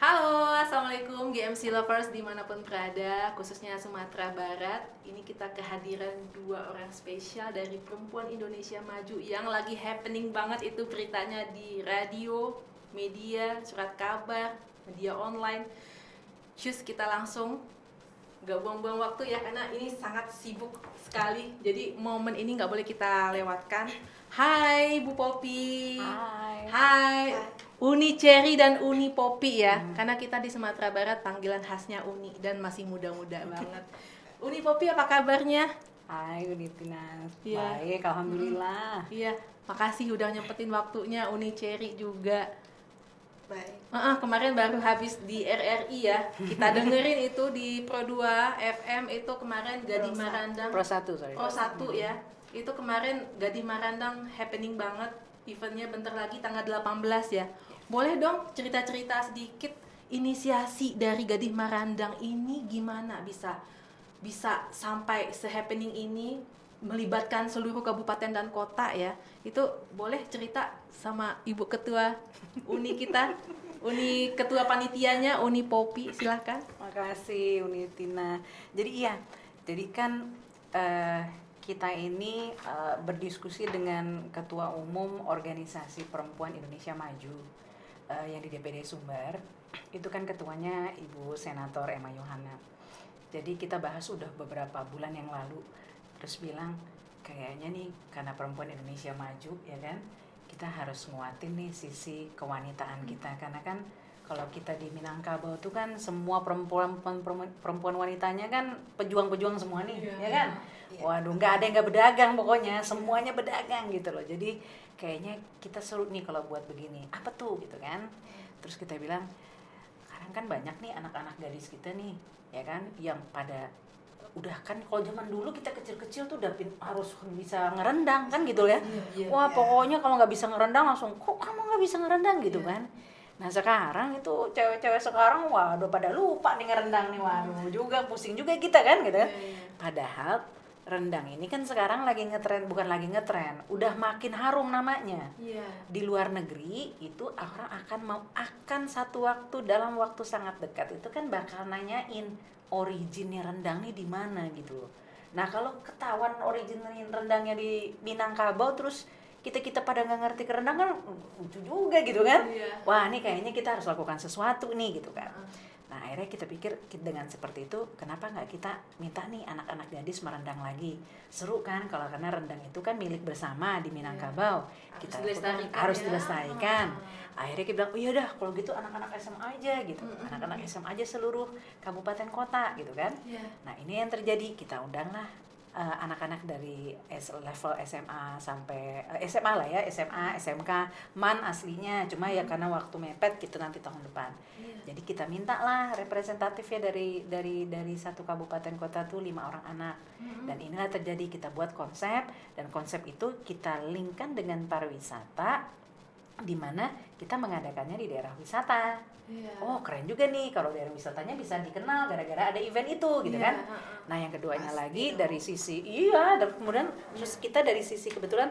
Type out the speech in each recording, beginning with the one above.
Halo, Assalamualaikum GMC Lovers dimanapun berada, khususnya Sumatera Barat. Ini kita kehadiran dua orang spesial dari Perempuan Indonesia Maju yang lagi happening banget itu beritanya di radio, media, surat kabar, media online. Cus, kita langsung gak buang-buang waktu ya, karena ini sangat sibuk sekali. Jadi momen ini gak boleh kita lewatkan. Hai Bu Popi. Hai. Hai. Uni Cherry dan Uni Popi ya, karena kita di Sumatera Barat panggilan khasnya Uni dan masih muda-muda banget. Uni Popi, apa kabarnya? Hai Unitina, Iya. baik, alhamdulillah. Iya, makasih udah nyempetin waktunya. Uni Cherry juga. Baik. Kemarin baru habis di RRI ya, kita dengerin itu di Pro 2 FM itu kemarin Gading Marandang. Pro 1, sorry. Pro 1 ya, itu kemarin Gading Marandang happening banget. Eventnya bentar lagi tanggal 18 ya. Boleh dong cerita-cerita sedikit inisiasi dari Gading Marandang ini gimana bisa sampai se-happening ini melibatkan seluruh kabupaten dan kota ya. Itu boleh cerita sama Ibu Ketua Uni kita, Uni Ketua Panitianya, Uni Popi, silahkan. Makasih Unitina. Jadi kan kita ini berdiskusi dengan Ketua Umum Organisasi Perempuan Indonesia Maju yang di DPD Sumber. Itu kan ketuanya Ibu Senator Emma Yohana. Jadi kita bahas udah beberapa bulan yang lalu, terus bilang kayaknya nih karena Perempuan Indonesia Maju ya kan, kita harus nguatin nih sisi kewanitaan kita, karena kan kalau kita di Minangkabau tuh kan semua perempuan wanitanya kan pejuang-pejuang semua nih, ya kan? Iya. Waduh, nggak ada yang nggak berdagang pokoknya, semuanya berdagang gitu loh. Jadi kayaknya kita seru nih kalau buat begini. Apa tuh gitu kan? Terus kita bilang, sekarang kan banyak nih anak-anak gadis kita nih, ya kan, yang pada udah kan kalau zaman dulu kita kecil-kecil tuh udah harus bisa ngerendang kan gitu ya. Iya. Wah, pokoknya kalau nggak bisa ngerendang langsung, kok kamu nggak bisa ngerendang gitu Iya. kan. Nah sekarang itu cewek-cewek sekarang waduh pada lupa nih ngerendang nih, waduh juga pusing juga kita kan gitu kan. Iya. Padahal rendang ini kan sekarang lagi ngetren, bukan lagi ngetren, udah makin harum namanya. Iya. Di luar negeri itu orang akan satu waktu, dalam waktu sangat dekat itu kan bakal nanyain originnya rendang nih di mana gitu loh. Nah kalau ketahuan origin rendangnya di Minangkabau terus kita pada nggak ngerti ke rendang kan lucu juga gitu kan. Iya. Wah ini kayaknya kita harus lakukan sesuatu nih gitu kan. Nah akhirnya kita pikir dengan seperti itu kenapa nggak kita minta nih anak-anak gadis merendang lagi. Seru kan kalau karena rendang itu kan milik bersama di Minangkabau. Harus Kita dilestarikan harus ya. dilestarikan. Akhirnya kita bilang, oh iya dah kalau gitu anak-anak SMA aja gitu. Anak-anak SMA aja seluruh kabupaten kota gitu kan. Iya. Nah ini yang terjadi, kita undanglah anak-anak dari level SMA sampai SMA lah ya, SMA, SMK, MAN aslinya, cuma ya karena waktu mepet gitu nanti tahun depan. Iya. Jadi kita minta lah representatifnya dari satu kabupaten kota tuh 5 orang anak. Dan inilah terjadi, kita buat konsep, dan konsep itu kita linkkan dengan pariwisata, di mana kita mengadakannya di daerah wisata. Iya. Oh keren juga nih kalau daerah wisatanya bisa dikenal gara-gara ada event itu gitu Iya, kan. heeh. Nah yang keduanya Pasti lagi dong. dari sisi dan kemudian terus kita dari sisi kebetulan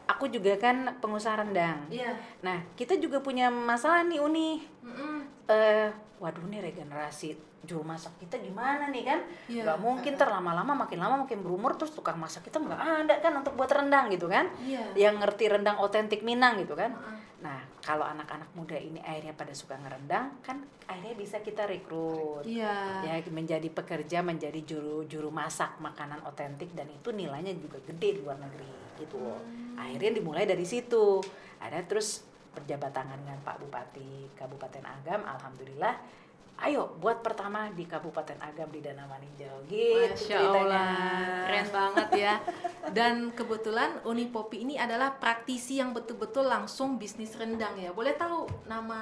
aku juga kan pengusaha rendang. Iya. Nah kita juga punya masalah nih Uni. Mm-mm. Waduh nih regenerasi juru masak kita gimana nih kan? Iya. Gak mungkin lama makin berumur terus tukang masak kita nggak ada kan untuk buat rendang gitu kan? Iya. Yang ngerti rendang otentik Minang gitu kan? Heeh. Nah kalau anak-anak muda ini akhirnya pada suka ngerendang kan akhirnya bisa kita rekrut. Iya. Ya menjadi pekerja, menjadi juru masak makanan otentik, dan itu nilainya juga gede di luar negeri gitu loh. Akhirnya dimulai dari situ. Ada terus perjabat tangan dengan Pak Bupati Kabupaten Agam, alhamdulillah. Ayo buat pertama di Kabupaten Agam di Danau Maninjau gitu Masya ceritanya. Allah, keren banget ya. Dan kebetulan Uni Popi ini adalah praktisi yang betul-betul langsung bisnis rendang ya. Boleh tahu nama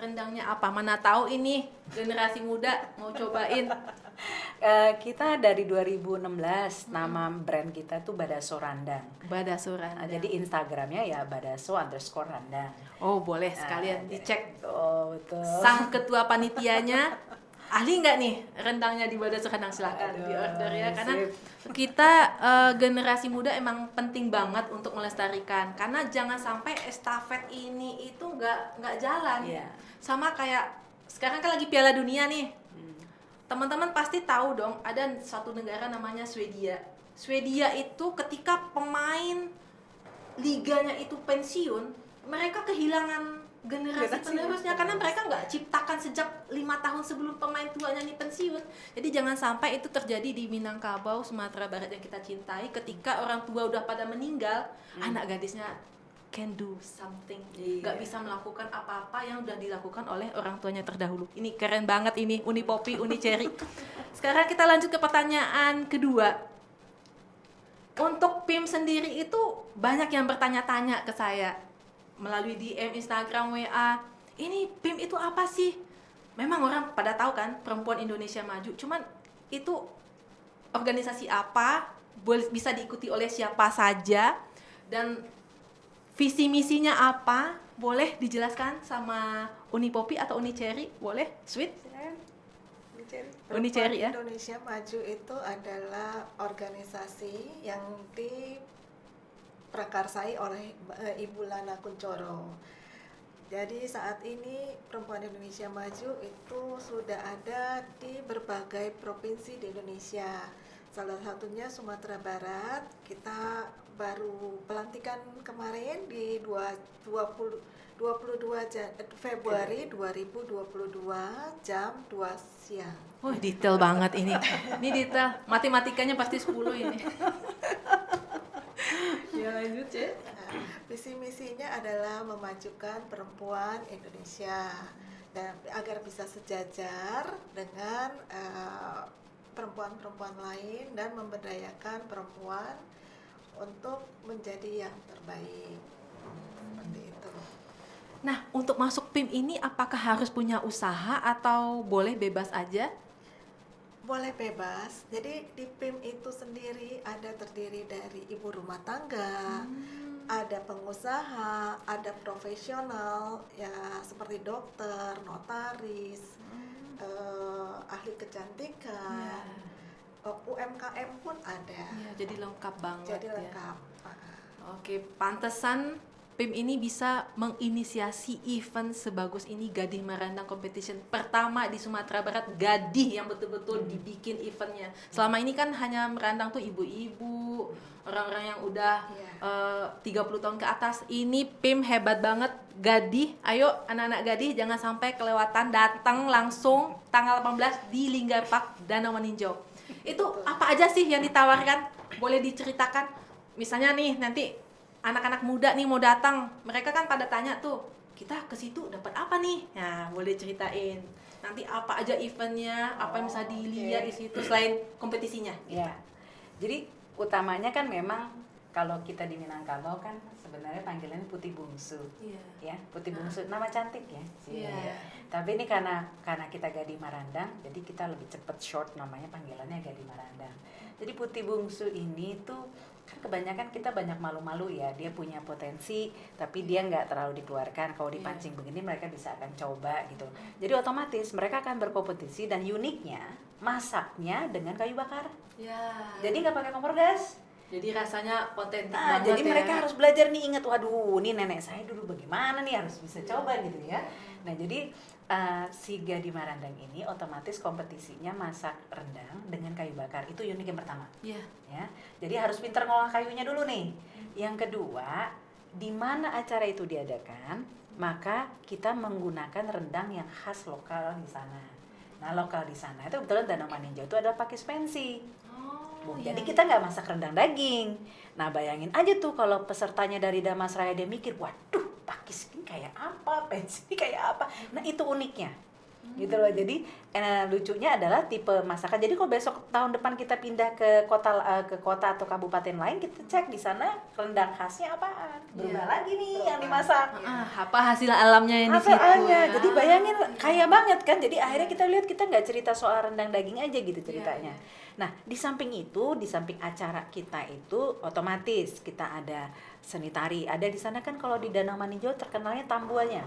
rendangnya apa? Mana tahu ini generasi muda mau cobain. Kita dari 2016 nama brand kita tuh Badaso Randang. Badaso Nah, rendang. jadi Instagramnya ya Badaso_Randang. Oh boleh sekalian dicek. Oh betul. Sang ketua panitianya ahli nggak nih rendangnya di Badaso Rendang, silakan di order ya, karena sip. kita generasi muda emang penting banget untuk melestarikan, karena jangan sampai estafet ini itu nggak jalan. Iya. Sama kayak sekarang kan lagi Piala Dunia nih. Teman-teman pasti tahu dong, ada satu negara namanya Swedia. Swedia itu ketika pemain liganya itu pensiun, mereka kehilangan generasi penerusnya karena mereka nggak ciptakan sejak 5 tahun sebelum pemain tuanya ini pensiun. Jadi jangan sampai itu terjadi di Minangkabau, Sumatera Barat yang kita cintai. Ketika orang tua udah pada meninggal, anak gadisnya can do something, nggak bisa melakukan apa-apa yang udah dilakukan oleh orang tuanya terdahulu. Ini keren banget ini, Uni Poppy, Uni Cherry. Sekarang kita lanjut ke pertanyaan kedua. Untuk PIM sendiri itu banyak yang bertanya-tanya ke saya melalui DM, Instagram, WA. Ini PIM itu apa sih? Memang orang pada tahu kan, Perempuan Indonesia Maju. Cuman itu organisasi apa? Bisa diikuti oleh siapa saja? Dan visi misinya apa? Boleh dijelaskan sama Uni Poppy atau Uni Cherry? Boleh? Sweet? Uni Cherry ya. Indonesia Maju itu adalah organisasi yang diprakarsai oleh Ibu Lana Kuncoro. Jadi saat ini Perempuan Indonesia Maju itu sudah ada di berbagai provinsi di Indonesia. Salah satunya Sumatera Barat. Kita baru pelantikan kemarin di 22 Februari 2022 jam 2 siang. Oh, detail banget ini. Ini detail. Matematikanya pasti 10 ini. Ya lanjut ya. Visi misinya adalah memajukan perempuan Indonesia dan agar bisa sejajar dengan perempuan-perempuan lain dan memberdayakan perempuan untuk menjadi yang terbaik. Seperti itu. Nah, untuk masuk PIM ini apakah harus punya usaha atau boleh bebas aja? Boleh bebas. Jadi di PIM itu sendiri ada terdiri dari ibu rumah tangga, ada pengusaha, ada profesional ya seperti dokter, notaris, ahli kecantikan, UMKM pun ada. Ya, jadi lengkap banget. Jadi lengkap. Oke, pantesan PIM ini bisa menginisiasi event sebagus ini, Gadih Marandang Competition pertama di Sumatera Barat, Gadih yang betul-betul dibikin eventnya. Selama ini kan hanya merandang tuh ibu-ibu, orang-orang yang udah 30 tahun ke atas. Ini PIM hebat banget, Gadih. Ayo anak-anak Gadih jangan sampai kelewatan, datang langsung tanggal 18 di Lingga Park Danau Meninjau. Itu apa aja sih yang ditawarkan? Boleh diceritakan? Misalnya nih nanti anak-anak muda nih mau datang, mereka kan pada tanya tuh, kita ke situ dapat apa nih? Nah, boleh ceritain. Nanti apa aja eventnya, apa yang bisa dilihat di situ selain kompetisinya? Ya, jadi utamanya kan memang kalau kita di Minangkabau kan sebenarnya panggilannya Putih Bungsu, ya Putih Bungsu, nama cantik ya. Tapi ini karena kita Gadih Marandang, jadi kita lebih cepat short namanya panggilannya Gadih Marandang. Jadi Putih Bungsu ini tuh kan kebanyakan kita banyak malu-malu ya, dia punya potensi tapi dia nggak terlalu dikeluarkan. Kalau dipancing begini mereka bisa akan coba gitu. Jadi otomatis mereka akan berkompetisi dan uniknya masaknya dengan kayu bakar. Jadi nggak pakai kompor gas. Jadi rasanya otentik banget. Jadi mereka harus belajar nih, ingat, waduh ini nenek saya dulu bagaimana nih, harus bisa coba gitu ya. Nah jadi si Gadih Marandang ini otomatis kompetisinya masak rendang dengan kayu bakar, itu unik yang pertama. Ya, jadi harus pintar ngolah kayunya dulu nih. Yang kedua, di mana acara itu diadakan, maka kita menggunakan rendang yang khas lokal di sana. Nah lokal di sana itu kebetulan Danau Meninjau itu adalah pakis pensi. Jadi kita nggak masak rendang daging. Nah bayangin aja tuh kalau pesertanya dari Damasraya dia mikir, waduh pakis ini kayak apa, pensi ini kayak apa. Nah itu uniknya, gitu loh. Jadi lucunya adalah tipe masakan. Jadi kalau besok tahun depan kita pindah ke kota atau kabupaten lain, kita cek di sana rendang khasnya apaan. Berubah lagi nih yang dimasak. Apa hasil alamnya yang di situ? Jadi bayangin kaya banget kan. Jadi akhirnya kita lihat, kita nggak cerita soal rendang daging aja gitu ceritanya. Nah, di samping itu, di samping acara kita itu otomatis kita ada seni tari. Ada di sana kan kalau di Danau Maninjau terkenalnya tambuanya.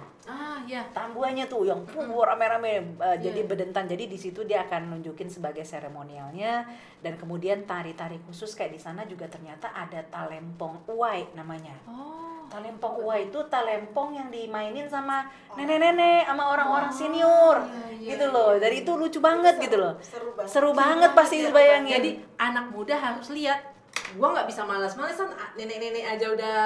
Ya. Tambuanya tuh yang rame-rame jadi bedentan. Jadi di situ dia akan nunjukin sebagai seremonialnya, dan kemudian tari-tari khusus kayak di sana juga ternyata ada talempong uwai namanya. Talempong uwai itu talempong yang dimainin sama nenek-nenek, sama orang-orang senior. Gitu loh. Dari itu lucu banget gitu loh. Seru banget pasti bayangin. Jadi anak muda harus lihat. Gua nggak bisa malas-malasan, nenek-nenek aja udah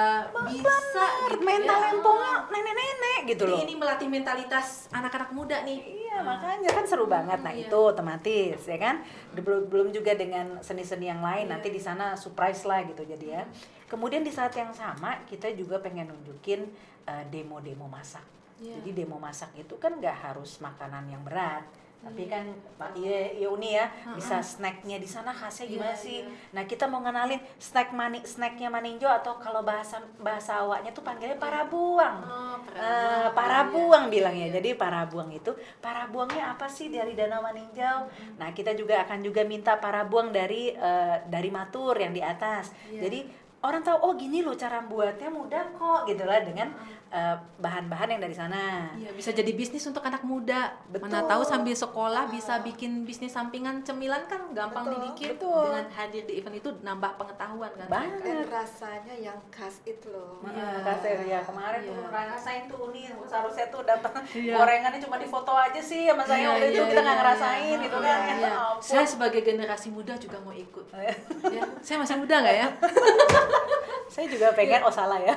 bisa gitu main ya. talempongnya nenek-nenek gitu Jadi loh. ini melatih mentalitas anak-anak muda nih. Iya, makanya kan seru banget. Nah, itu otomatis ya kan. Belum juga dengan seni-seni yang lain. Nanti di sana surprise lah gitu jadi ya. Kemudian di saat yang sama kita juga pengen nunjukin demo-demo masak. Jadi demo masak itu kan nggak harus makanan yang berat. Tapi kan iya Uni ya, bisa snacknya di sana khasnya gimana sih? Nah, kita mau ngenalin snacknya Maninjau, atau kalau bahasa awaknya tuh panggilnya parabuang. Parabuang bilangnya. Jadi parabuangnya apa sih dari Danau Maninjau? Nah, kita juga akan minta parabuang dari Matur yang di atas. Jadi orang tahu, oh gini loh cara buatnya, mudah kok gitu lah, dengan bahan-bahan yang dari sana. Iya, bisa jadi bisnis untuk anak muda. Betul. Mana tahu sambil sekolah bisa bikin bisnis sampingan cemilan kan gampang dibikin. Dengan hadir di event itu nambah pengetahuan kan. Banget. Dan rasanya yang khas itu loh. Kasir ya kemarin tuh ngerasain tuh Uni, seharusnya tuh datang gorengannya cuma di foto aja sih sama saya waktu itu, kita nggak ngerasain gitu kan. Ya ampun. Saya sebagai generasi muda juga mau ikut. Ya, saya masih muda nggak ya? Saya juga pengen, salah ya.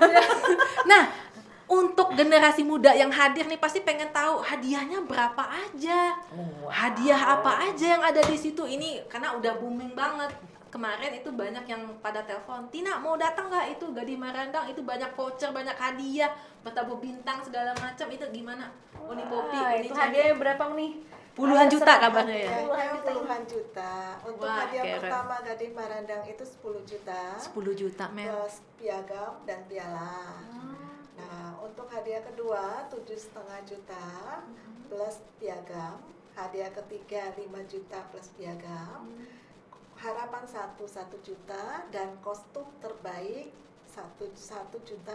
Nah, untuk generasi muda yang hadir nih pasti pengen tahu hadiahnya berapa aja. Hadiah apa aja yang ada di situ ini, karena udah booming banget. Kemarin itu banyak yang pada telepon, Tina mau datang nggak, itu Gading Marandang itu banyak voucher, banyak hadiah, bertabur bintang segala macam. Itu gimana? Uni Popi, Itu hadiahnya berapa nih? Puluhan juta kabarnya ya. Puluhan juta. Untuk hadiah pertama Gading Marandang itu 10 juta. 10 juta, Mel. Plus piagam dan piala. Nah, untuk hadiah kedua 7,5 juta plus piagam. Hadiah ketiga 5 juta plus piagam. Harapan 1 juta, dan kostum terbaik 1.250.000.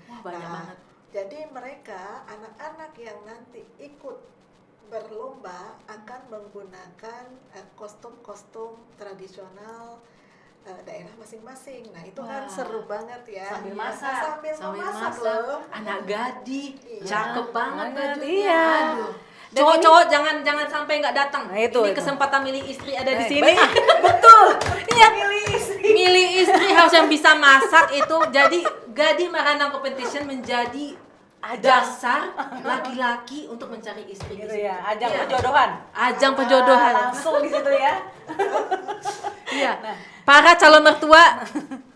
Wah, banyak banget. Jadi mereka, anak-anak yang nanti ikut berlomba akan menggunakan kostum-kostum tradisional daerah masing-masing. Nah, itu kan seru banget ya. Sambil masak. Sambil memasak loh. Anak Gading, cakep banget banget, bajunya. iya. Aduh. Dan Cowok-cowok jangan sampai nggak datang. Nah, itu. Ini kesempatan milih istri ada di sini. Betul. Iya, Milih istri harus yang bisa masak itu. Jadi Gading Marandang Competition menjadi dasar laki-laki untuk mencari istri gitu di situ. ya, ajang perjodohan. Ajang perjodohan. Langsung di situ ya. Iya. Para calon mertua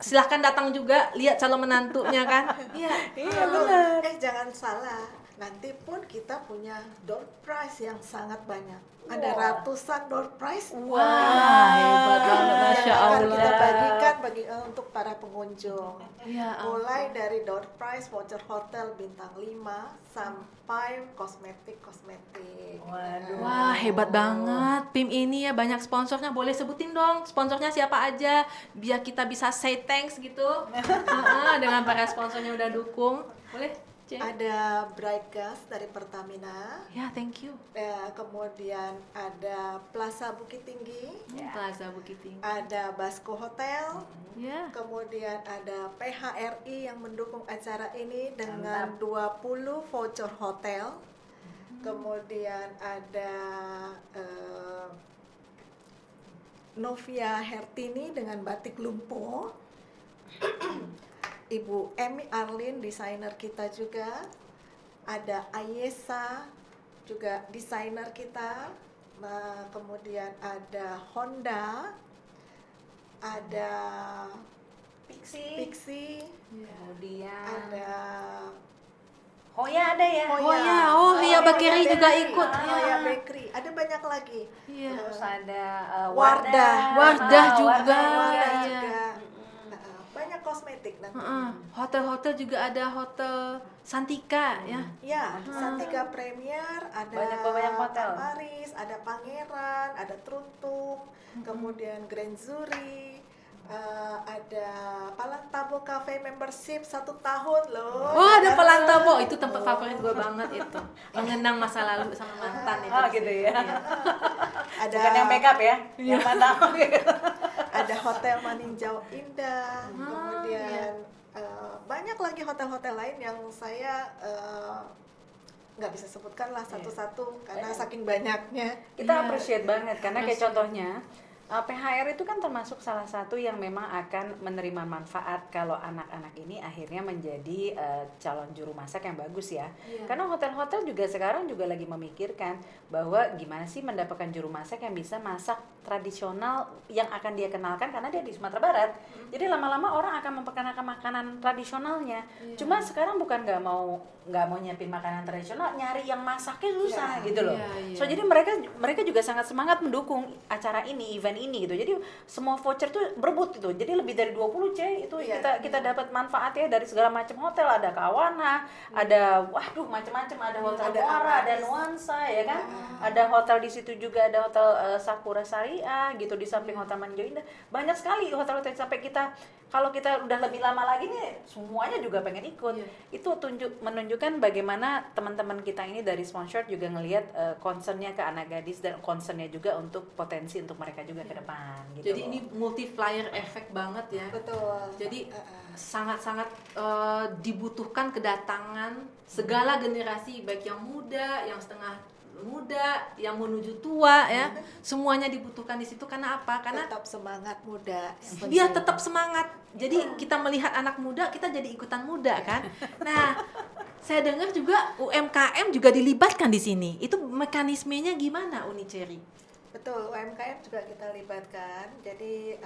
silahkan datang juga lihat calon menantunya kan. Iya. Iya benar. Jangan salah. Nanti pun kita punya door prize yang sangat banyak. Ada ratusan door prize. Wah, hebat banget, Masya Akan Allah. kita bagikan untuk para pengunjung. Ya, Mulai dari door prize voucher hotel bintang 5 sampai kosmetik. Waduh. Wah, hebat banget. PIM ini ya banyak sponsornya. Boleh sebutin dong sponsornya siapa aja biar kita bisa say thanks gitu. Dengan para sponsornya udah dukung. Boleh? Cek. Ada Bright Gas dari Pertamina. Ya, thank you. Kemudian ada Plaza Bukit Tinggi. Plaza Bukit Tinggi. Ada Basco Hotel. Ya. Kemudian ada PHRI yang mendukung acara ini dengan 20 voucher hotel. Kemudian ada Novia Hertini dengan batik lumpuh. Ibu Emi Arlin, desainer kita juga. Ada Ayesa, juga desainer kita. Kemudian ada Honda. Ada Pixie. Kemudian Ada Hoya ada ya. Hoya. Oh iya, Bakeri juga ikut. Hoya Bakery. Ada banyak lagi. Iya. Terus ada Wardah. Wardah juga. Wardah Iya. juga. Banyak kosmetik nanti. Hotel-hotel juga ada hotel Santika ya. Ya, Santika Premier, ada Banyak hotel. Paris, ada Pangeran, ada Truntung, kemudian Grand Zuri, Ada Palantabo Cafe membership 1 tahun loh. Oh, ada Palantabo, itu tempat favorit gue banget itu. Mengenang masa lalu sama mantan itu. Oh gitu ya. Ada Bukan yang makeup ya, yang mana? ada Hotel Maninjau Indah, Ah, kemudian banyak lagi hotel-hotel lain yang saya nggak bisa sebutkan lah satu-satu karena saking banyaknya. Kita Iya. appreciate banget karena kayak Appreciate. contohnya PHR itu kan termasuk salah satu yang memang akan menerima manfaat kalau anak-anak ini akhirnya menjadi calon juru masak yang bagus ya. Iya. Karena hotel-hotel juga sekarang juga lagi memikirkan bahwa gimana sih mendapatkan juru masak yang bisa masak tradisional yang akan dia kenalkan karena dia di Sumatera Barat. Jadi lama-lama orang akan memperkenalkan makanan tradisionalnya. Iya. Cuma sekarang bukan nggak mau nyiapin makanan tradisional, nyari yang masaknya susah Iya. gitu loh. Iya, iya. So jadi mereka juga sangat semangat mendukung acara ini, event ini gitu. Jadi semua voucher tuh berebut gitu. Jadi lebih dari 20 itu Iya. kita dapat manfaatnya dari segala macam hotel, ada Kawana, ada macam-macam, ada hotel Ada Muara, ada Amaris. Nuansa ya kan. Ada hotel di situ juga, ada hotel Sakura Syariah gitu di samping Hotel Maninjau Indah. Banyak sekali hotel-hotel sampai kalau kita udah lebih lama lagi nih semuanya juga pengen ikut. Iya. Itu menunjukkan bagaimana teman-teman kita ini dari sponsor juga ngelihat concernnya ke anak gadis dan concernnya juga untuk potensi untuk mereka juga ke depan gitu. Jadi ini multiplier effect banget ya. Betul. Jadi sangat-sangat dibutuhkan kedatangan segala generasi, baik yang muda, yang setengah muda, yang menuju tua ya. Semuanya dibutuhkan di situ karena apa? Karena tetap semangat muda. yang dia penting. tetap semangat. Jadi kita melihat anak muda, kita jadi ikutan muda kan. Nah, saya dengar juga UMKM juga dilibatkan di sini. Itu mekanismenya gimana, Uni Cherry? Betul, UMKM juga kita libatkan. Jadi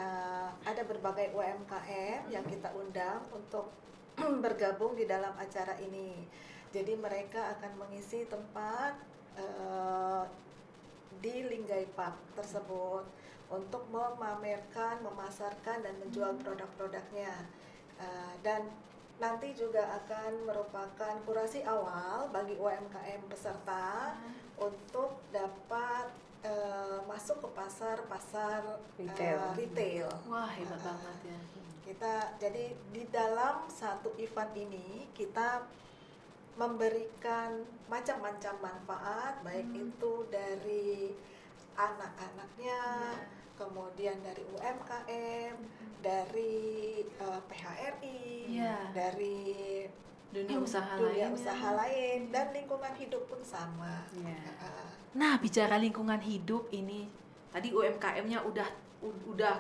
ada berbagai UMKM yang kita undang untuk bergabung di dalam acara ini. Jadi mereka akan mengisi tempat di Linggai Park tersebut untuk memamerkan, memasarkan dan menjual produk-produknya. Dan nanti juga akan merupakan kurasi awal bagi UMKM peserta untuk dapat masuk ke pasar retail. Wah, hebat banget ya. Kita jadi di dalam satu event ini kita memberikan macam-macam manfaat, baik itu dari anak-anaknya, kemudian dari UMKM, dari PHRI, Iya. dari Dunia usaha dunia lainnya. usaha lain, dan lingkungan hidup pun sama. Iya. Nah, bicara lingkungan hidup ini, tadi UMKM-nya udah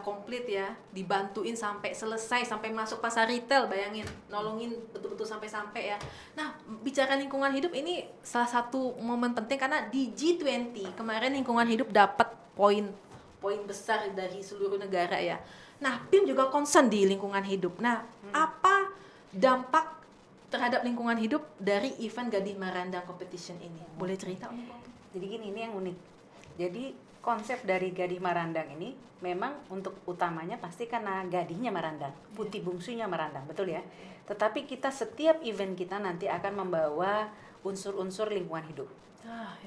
komplit ya, dibantuin sampai selesai, sampai masuk pasar retail, bayangin, nolongin betul-betul sampai-sampai ya. Nah, bicara lingkungan hidup ini salah satu momen penting karena di G20 kemarin lingkungan hidup dapat poin besar dari seluruh negara ya. Nah, PIM juga concern di lingkungan hidup. Nah, apa dampak terhadap lingkungan hidup dari event Gading Marandang Competition ini? Boleh cerita, Uni? Jadi gini, ini yang unik. Jadi konsep dari Gading Marandang ini memang untuk utamanya pasti karena gadihnya Marandang, putih bungsunya Marandang, betul ya. Tetapi kita setiap event kita nanti akan membawa unsur-unsur lingkungan hidup.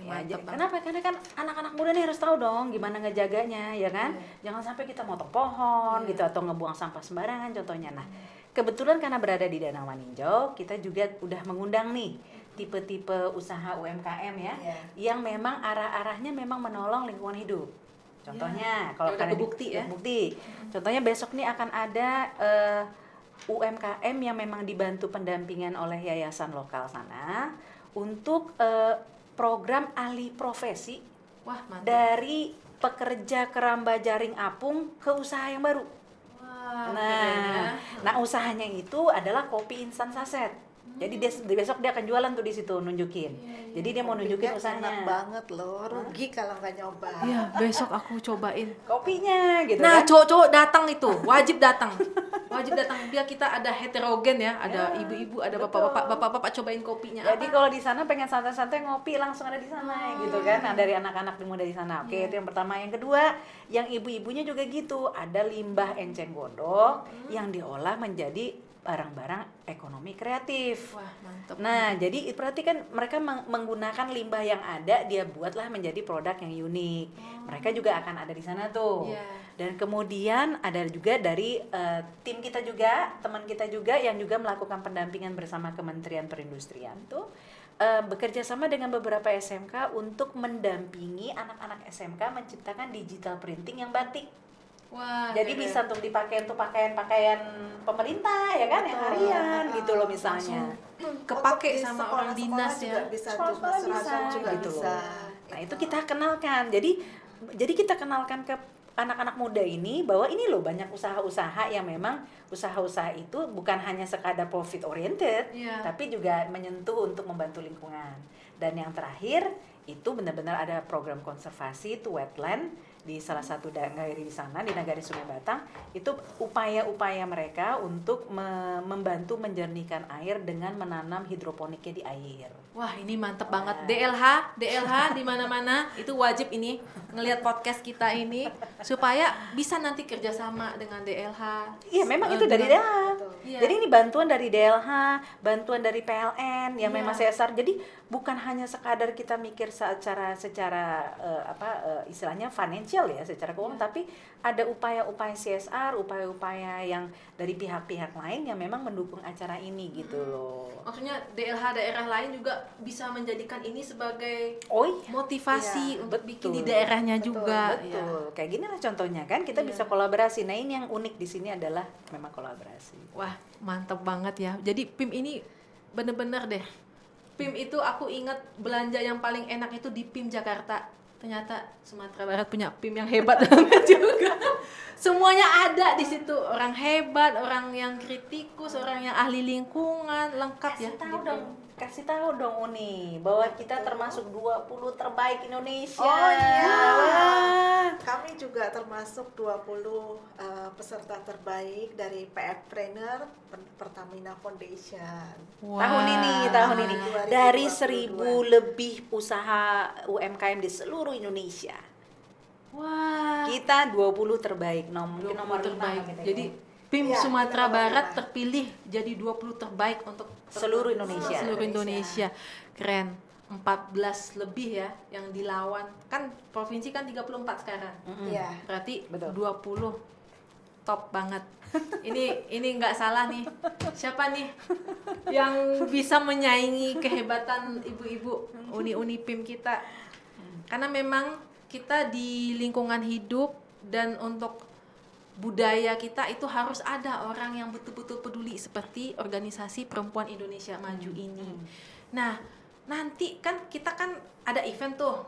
Ya, kenapa? Karena kan anak-anak muda nih harus tahu dong gimana ngejaganya, ya kan? Jangan sampai kita motong pohon gitu atau ngebuang sampah sembarangan contohnya. Nah, kebetulan karena berada di Danau Maninjau, kita juga udah mengundang nih tipe-tipe usaha UMKM ya, yang memang arah-arahnya memang menolong lingkungan hidup. Contohnya, kalau udah karena kebukti ya. Bukti. Contohnya besok nih akan ada UMKM yang memang dibantu pendampingan oleh yayasan lokal sana untuk program alih profesi. Wah, mantap. Dari pekerja keramba jaring apung ke usaha yang baru. Wah, keren ya. Nah usahanya itu adalah kopi instan saset. Jadi besok dia akan jualan tuh di situ nunjukin. Jadi dia mau nunjukin Kopinya usahanya. enak banget loh, rugi kalau nggak nyoba. Iya, besok aku cobain. Kopinya gitu Nah, kan. cowok-cowok datang itu, wajib datang. Wajib datang biar kita ada heterogen ya, ada ibu-ibu, ada bapak-bapak, bapak-bapak cobain kopinya. Jadi kalau di sana pengen santai-santai ngopi langsung ada di sana gitu kan. Nah, dari anak-anak muda di sana. Oke, itu yang pertama. Yang kedua, yang ibu-ibunya juga gitu. Ada limbah enceng gondok yang diolah menjadi barang-barang ekonomi kreatif. Wah, mantap. Nah, jadi berarti kan mereka menggunakan limbah yang ada, dia buatlah menjadi produk yang unik. Mereka juga akan ada di sana tuh. Iya. Dan kemudian ada juga dari tim kita juga, teman kita juga yang juga melakukan pendampingan bersama Kementerian Perindustrian tuh bekerja sama dengan beberapa SMK untuk mendampingi anak-anak SMK menciptakan digital printing yang batik. Wah, Jadi keren. bisa untuk dipakai untuk pakaian-pakaian pemerintah ya kan, yang Betul. harian gitu loh misalnya. Kepake Untuk di sama sekolah-sekolah orang dinas juga ya. bisa, Sekolah-sekolah juga bisa, seragam juga gitu bisa. loh. Nah itu kita kenalkan. Jadi kita kenalkan ke anak-anak muda ini bahwa ini loh banyak usaha-usaha yang memang usaha-usaha itu bukan hanya sekadar profit oriented, Iya. tapi juga menyentuh untuk membantu lingkungan. Dan yang terakhir itu benar-benar ada program konservasi itu wetland di salah satu nagari di sana, di Nagari Sungai Batang. Itu upaya-upaya mereka untuk membantu menjernihkan air dengan menanam hidroponiknya di air. Wah, ini mantep Wah. banget. DLH di mana-mana itu wajib ini ngelihat podcast kita ini supaya bisa nanti kerjasama dengan DLH. Iya, memang itu dari dengan- DLH. Betul. Iya. Jadi ini bantuan dari DLH, bantuan dari PLN yang Iya. memang CSR. Jadi bukan hanya sekadar kita mikir secara istilahnya financial ya, secara keuangan, Iya. tapi ada upaya-upaya CSR, upaya-upaya yang dari pihak-pihak lain yang memang mendukung acara ini gitu loh. Maksudnya DLH daerah lain juga bisa menjadikan ini sebagai Oh iya. motivasi Iya, untuk betul. bikin di daerahnya Betul, juga. Betul, kayak gini lah contohnya kan, kita Iya. bisa kolaborasi. Nah ini yang unik di sini adalah memang kolaborasi. Wah, mantep banget ya. Jadi PIM ini bener-bener deh. PIM itu aku ingat belanja yang paling enak itu di PIM Jakarta. Ternyata Sumatera Barat punya PIM yang hebat banget juga. Semuanya ada di situ. Orang hebat, orang yang kritikus, orang yang ahli lingkungan, lengkap ya. Kasih tahu dong Uni bahwa kita termasuk 20 terbaik Indonesia. Oh iya. Wah. Kami juga termasuk 20 peserta terbaik dari PF Trainer Pertamina Foundation. Wah. Tahun ini 2022. dari 1.000 lebih usaha UMKM di seluruh Indonesia. Wah. Kita 20 terbaik, mungkin 20 nomor 5 terbaik. kita Jadi ya. PIM Iya, Sumatera kita nomor Barat 5. terpilih jadi 20 terbaik untuk Seluruh Indonesia. Seluruh Indonesia. Keren. 14 lebih ya yang dilawan. Kan provinsi kan 34 sekarang. Mm-mm. Iya. Berarti Betul. 20 top banget. Ini nggak salah nih. Siapa nih yang bisa menyaingi kehebatan ibu-ibu uni-uni PIM kita? Karena memang kita di lingkungan hidup dan untuk budaya kita itu harus ada orang yang betul-betul peduli seperti organisasi Perempuan Indonesia Maju ini. Nah, nanti kan kita kan ada event tuh.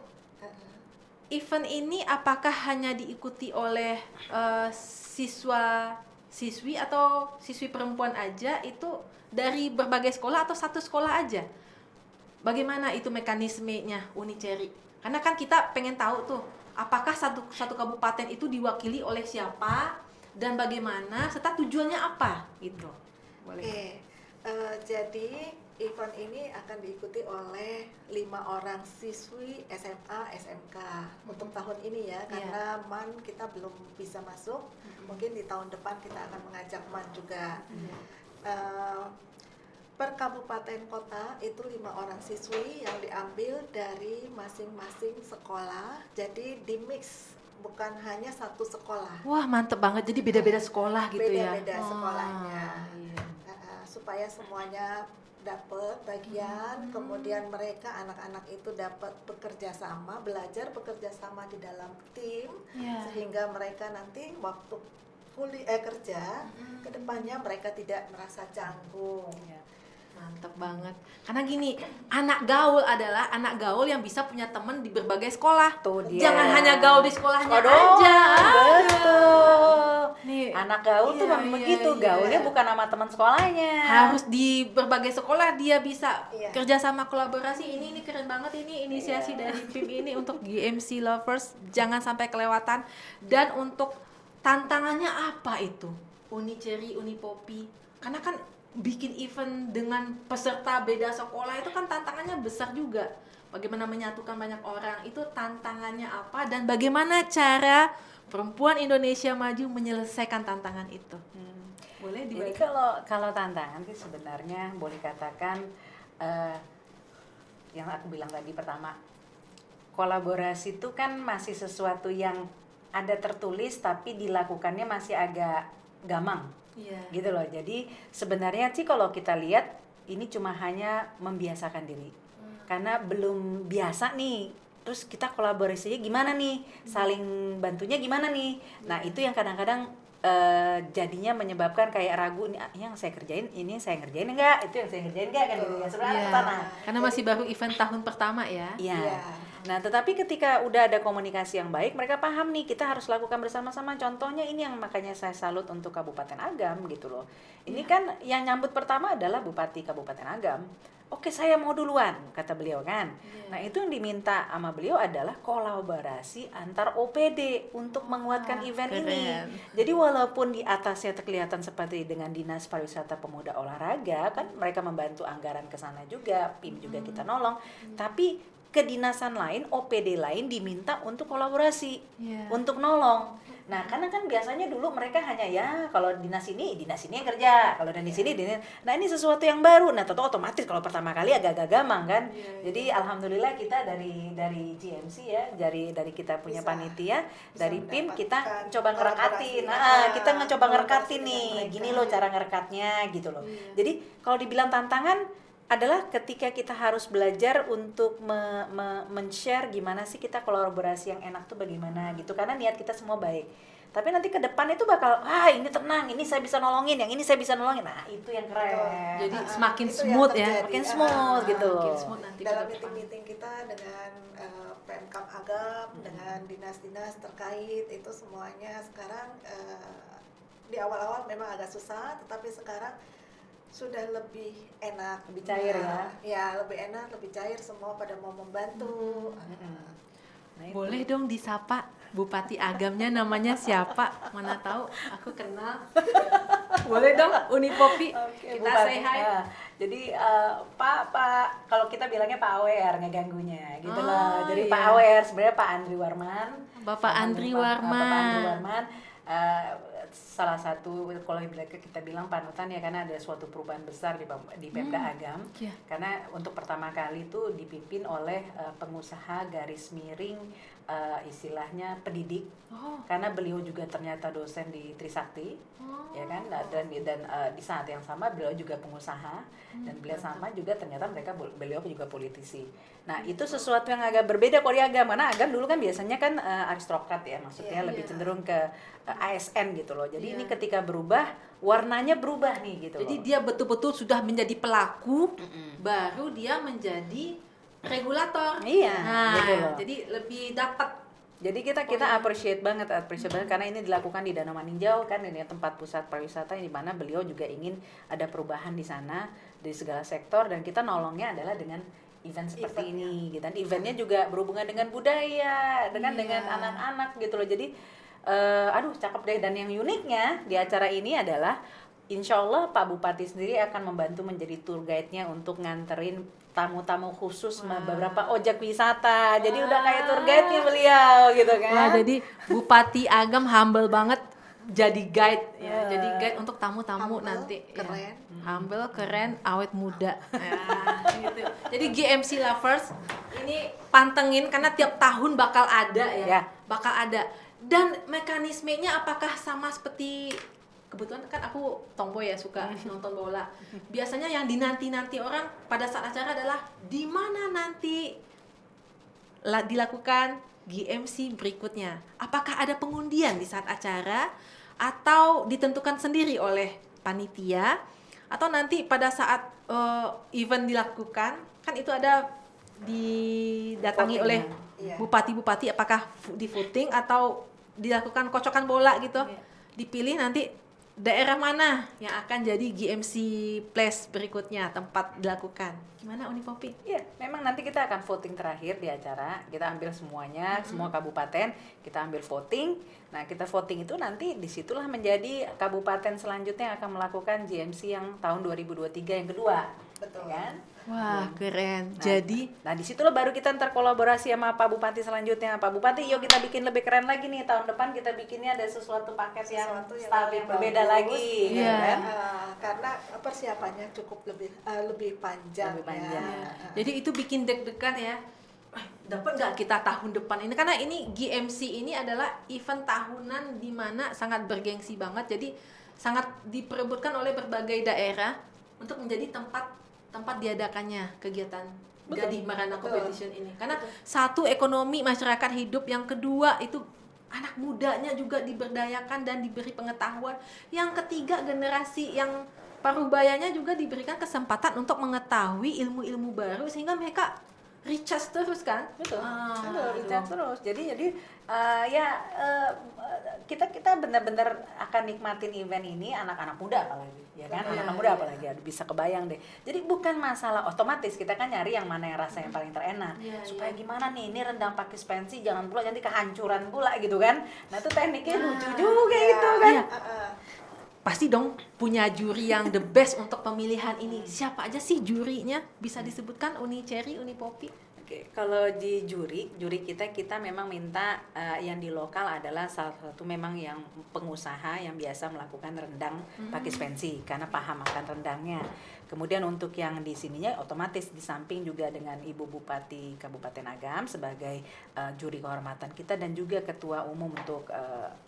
Event ini apakah hanya diikuti oleh siswa-siswi atau siswi perempuan aja, itu dari berbagai sekolah atau satu sekolah aja? Bagaimana itu mekanismenya Uni Cherry? Karena kan kita pengen tahu tuh, apakah satu kabupaten itu diwakili oleh siapa dan bagaimana serta tujuannya apa gitu. Boleh. Oke, jadi event ini akan diikuti oleh 5 orang siswi SMA, SMK untuk tahun ini ya, karena MAN kita belum bisa masuk. Mungkin di tahun depan kita akan mengajak MAN juga. Per kabupaten kota itu 5 orang siswi yang diambil dari masing-masing sekolah, jadi di mix, bukan hanya satu sekolah. Wah, mantep banget. Jadi beda-beda sekolah gitu ya. Beda-beda sekolahnya. Iya. Supaya semuanya dapat bagian, kemudian mereka anak-anak itu dapat bekerja sama, belajar bekerja sama di dalam tim, Iya. sehingga mereka nanti waktu kerja kedepannya mereka tidak merasa canggung. Mantep banget. Karena gini, anak gaul adalah anak gaul yang bisa punya teman di berbagai sekolah. Tuh dia. Jangan hanya gaul di sekolahnya Doang, aja. betul. Nih, Anak gaul tuh iya, memang iya, begitu, iya. gaulnya bukan sama teman sekolahnya. harus di berbagai sekolah dia bisa Iya. kerjasama kolaborasi. Ini keren banget, ini inisiasi Iya. dari PIM ini untuk GMC lovers, jangan sampai kelewatan. Dan untuk tantangannya apa itu? Uni Cherry, Uni Poppy, karena kan bikin event dengan peserta beda sekolah itu kan tantangannya besar juga. Bagaimana menyatukan banyak orang, itu tantangannya apa dan bagaimana cara perempuan Indonesia maju menyelesaikan tantangan itu? Boleh Jadi dibagi? kalau tantangan sih sebenarnya boleh katakan yang aku bilang tadi pertama, kolaborasi itu kan masih sesuatu yang ada tertulis tapi dilakukannya masih agak gamang. Iya. Gitu loh. Jadi sebenarnya sih kalau kita lihat ini cuma hanya membiasakan diri. Karena belum biasa nih. Terus kita kolaborasinya gimana nih? Saling bantunya gimana nih? Nah, itu yang kadang-kadang jadinya menyebabkan kayak ragu nih, yang saya kerjain ini saya ngerjain enggak? Itu yang saya ngerjain enggak kan gitu ya. Sebenarnya Iya. sana. Karena masih baru event tahun pertama ya. Iya. Iya. Nah, tetapi ketika udah ada komunikasi yang baik, mereka paham nih kita harus lakukan bersama-sama. Contohnya ini yang makanya saya salut untuk Kabupaten Agam gitu loh. Ini kan yang nyambut pertama adalah Bupati Kabupaten Agam. Oke, saya mau duluan, kata beliau kan. Nah, itu yang diminta sama beliau adalah kolaborasi antar OPD untuk menguatkan event ini. keren. Jadi walaupun di atasnya kelihatan seperti dengan Dinas Pariwisata Pemuda Olahraga, kan mereka membantu anggaran ke sana juga, PIM juga kita nolong, tapi kedinasan lain, OPD lain diminta untuk kolaborasi, Iya. untuk nolong. Nah, karena kan biasanya dulu mereka hanya ya kalau dinas ini yang kerja, kalau di sini dinas. Nah, ini sesuatu yang baru. Nah, tentu otomatis kalau pertama kali agak-agak gamang kan. Jadi alhamdulillah kita dari GMC ya, dari kita punya Bisa panitia, dari PIM kita mendapatkan coba ngerekatin. kolaborasi. Nah, kita ngecoba Kolaborasi ngerekatin dengan nih. mereka. Gini loh cara ngerekatnya gitu loh. Iya. Jadi kalau dibilang tantangan adalah ketika kita harus belajar untuk men-share gimana sih kita kolaborasi yang enak tuh bagaimana gitu, karena niat kita semua baik. Tapi nanti ke depan itu bakal ini tenang, ini saya bisa nolongin, yang ini saya bisa nolongin. Nah, itu yang keren. Jadi semakin Itu yang smooth ya. terjadi. Makin smooth gitu. Makin smooth nanti ke Dalam depan. meeting-meeting kita dengan Pemkab Agam, dengan dinas-dinas terkait, itu semuanya sekarang di awal-awal memang agak susah, tetapi sekarang sudah lebih enak, Lebih cair ya. Ya, lebih enak, lebih cair, semua pada mau membantu. Nah, itu. Boleh dong disapa Bupati Agamnya namanya siapa? Mana tahu, aku kenal. Boleh dong, Uni Popi. Oke, Kita Bupati. say hi. Nah, jadi Pak, kalau kita bilangnya Pak Awer ngeganggunya gitu Oh, loh. Jadi iya. Pak Awer sebenarnya Pak Andri Warman. Bapak Andri Bapak Andri Warman. Warman salah satu kalau kita bilang panutan ya, karena ada suatu perubahan besar di Pemda Agam. Iya. Karena untuk pertama kali itu dipimpin oleh pengusaha garis miring istilahnya pendidik. Oh. Karena beliau juga ternyata dosen di Trisakti. Oh. Ya kan, dan di saat yang sama beliau juga pengusaha, dan beliau sama juga ternyata beliau juga politisi. Nah, itu sesuatu yang agak berbeda kalau di Agam, karena Agam dulu kan biasanya kan aristokrat ya, maksudnya Iya. lebih cenderung ke ASN gitu loh. Jadi Iya. ini ketika berubah, warnanya berubah nih gitu Jadi loh. dia betul-betul sudah menjadi pelaku, baru dia menjadi regulator. Iya, Nah, gitu loh. jadi lebih dapat. Jadi kita appreciate banget karena ini dilakukan di Danau Maninjau kan, ini tempat pusat pariwisata di mana beliau juga ingin ada perubahan di sana dari segala sektor, dan kita nolongnya adalah dengan event seperti ini gitu. Dan eventnya juga berhubungan dengan budaya, dengan anak-anak gitu loh. Jadi cakep deh. Dan yang uniknya di acara ini adalah insya Allah Pak Bupati sendiri akan membantu menjadi tour guide-nya untuk nganterin tamu-tamu khusus beberapa ojek wisata. Jadi udah kayak tour guide-nya beliau gitu kan. Wah, jadi Bupati Agam humble banget jadi guide ya. Jadi guide untuk tamu-tamu Humble, nanti. keren. Ya. Humble, keren, awet muda. Ya, gitu. Jadi GMC Lovers ini pantengin karena tiap tahun bakal ada ya. Ya. Bakal ada. Dan mekanismenya apakah sama seperti, kebetulan kan aku tomboy ya, suka nonton bola. Biasanya yang dinanti-nanti orang pada saat acara adalah di mana nanti dilakukan GMC berikutnya. Apakah ada pengundian di saat acara atau ditentukan sendiri oleh panitia, atau nanti pada saat event dilakukan kan itu ada didatangi Voting, oleh ya. bupati-bupati, apakah di voting atau dilakukan kocokan bola gitu. Iya. Dipilih nanti daerah mana yang akan jadi GMC Place berikutnya tempat dilakukan. Gimana Uni Popi? Iya, memang nanti kita akan voting terakhir di acara. Kita ambil semuanya, semua kabupaten, kita ambil voting. Nah, kita voting itu nanti disitulah menjadi kabupaten selanjutnya yang akan melakukan GMC yang tahun 2023 yang kedua. Betul. Ya kan? Wah, keren. Nah, Jadi disitulah baru kita ntar kolaborasi sama Pak Bupati selanjutnya. Pak Bupati, yuk kita bikin lebih keren lagi nih. Tahun depan kita bikinnya ada sesuatu paket yang Sesuatu yang style lebih yang berbeda bagus. lagi. Iya. gitu kan? Karena persiapannya cukup lebih panjang. Lebih panjang. Ya. jadi itu bikin deg-degan ya. dapat nggak kita tahun depan ini, karena ini GMC ini adalah event tahunan di mana sangat bergengsi banget, jadi sangat diperebutkan oleh berbagai daerah untuk menjadi tempat diadakannya kegiatan Gading Marana Competition ini, karena satu, ekonomi masyarakat hidup, yang kedua itu anak mudanya juga diberdayakan dan diberi pengetahuan, yang ketiga generasi yang parubayanya juga diberikan kesempatan untuk mengetahui ilmu-ilmu baru sehingga mereka recharge terus kan? Betul, Gitu. recharge terus. Jadi kita benar-benar akan nikmatin event ini, anak-anak muda apalagi, ya kan? Iya, Anak muda iya. apalagi, aduh, bisa kebayang deh. Jadi bukan masalah otomatis kita kan nyari yang mana yang rasanya paling terenak. Iya, Supaya iya. gimana nih, ini rendang pakis pensi, jangan pula nanti kehancuran pula gitu kan? Nah itu tekniknya Nah, lucu juga Iya. gitu kan? Iya. Pasti dong punya juri yang the best untuk pemilihan ini. Siapa aja sih jurinya? Bisa disebutkan Uni Cherry, Uni Poppy? Oke, kalau di juri kita memang minta yang di lokal adalah salah satu memang yang pengusaha yang biasa melakukan rendang pakis pensi karena paham akan rendangnya. Kemudian untuk yang di sininya otomatis di samping juga dengan Ibu Bupati Kabupaten Agam sebagai juri kehormatan kita dan juga Ketua Umum untuk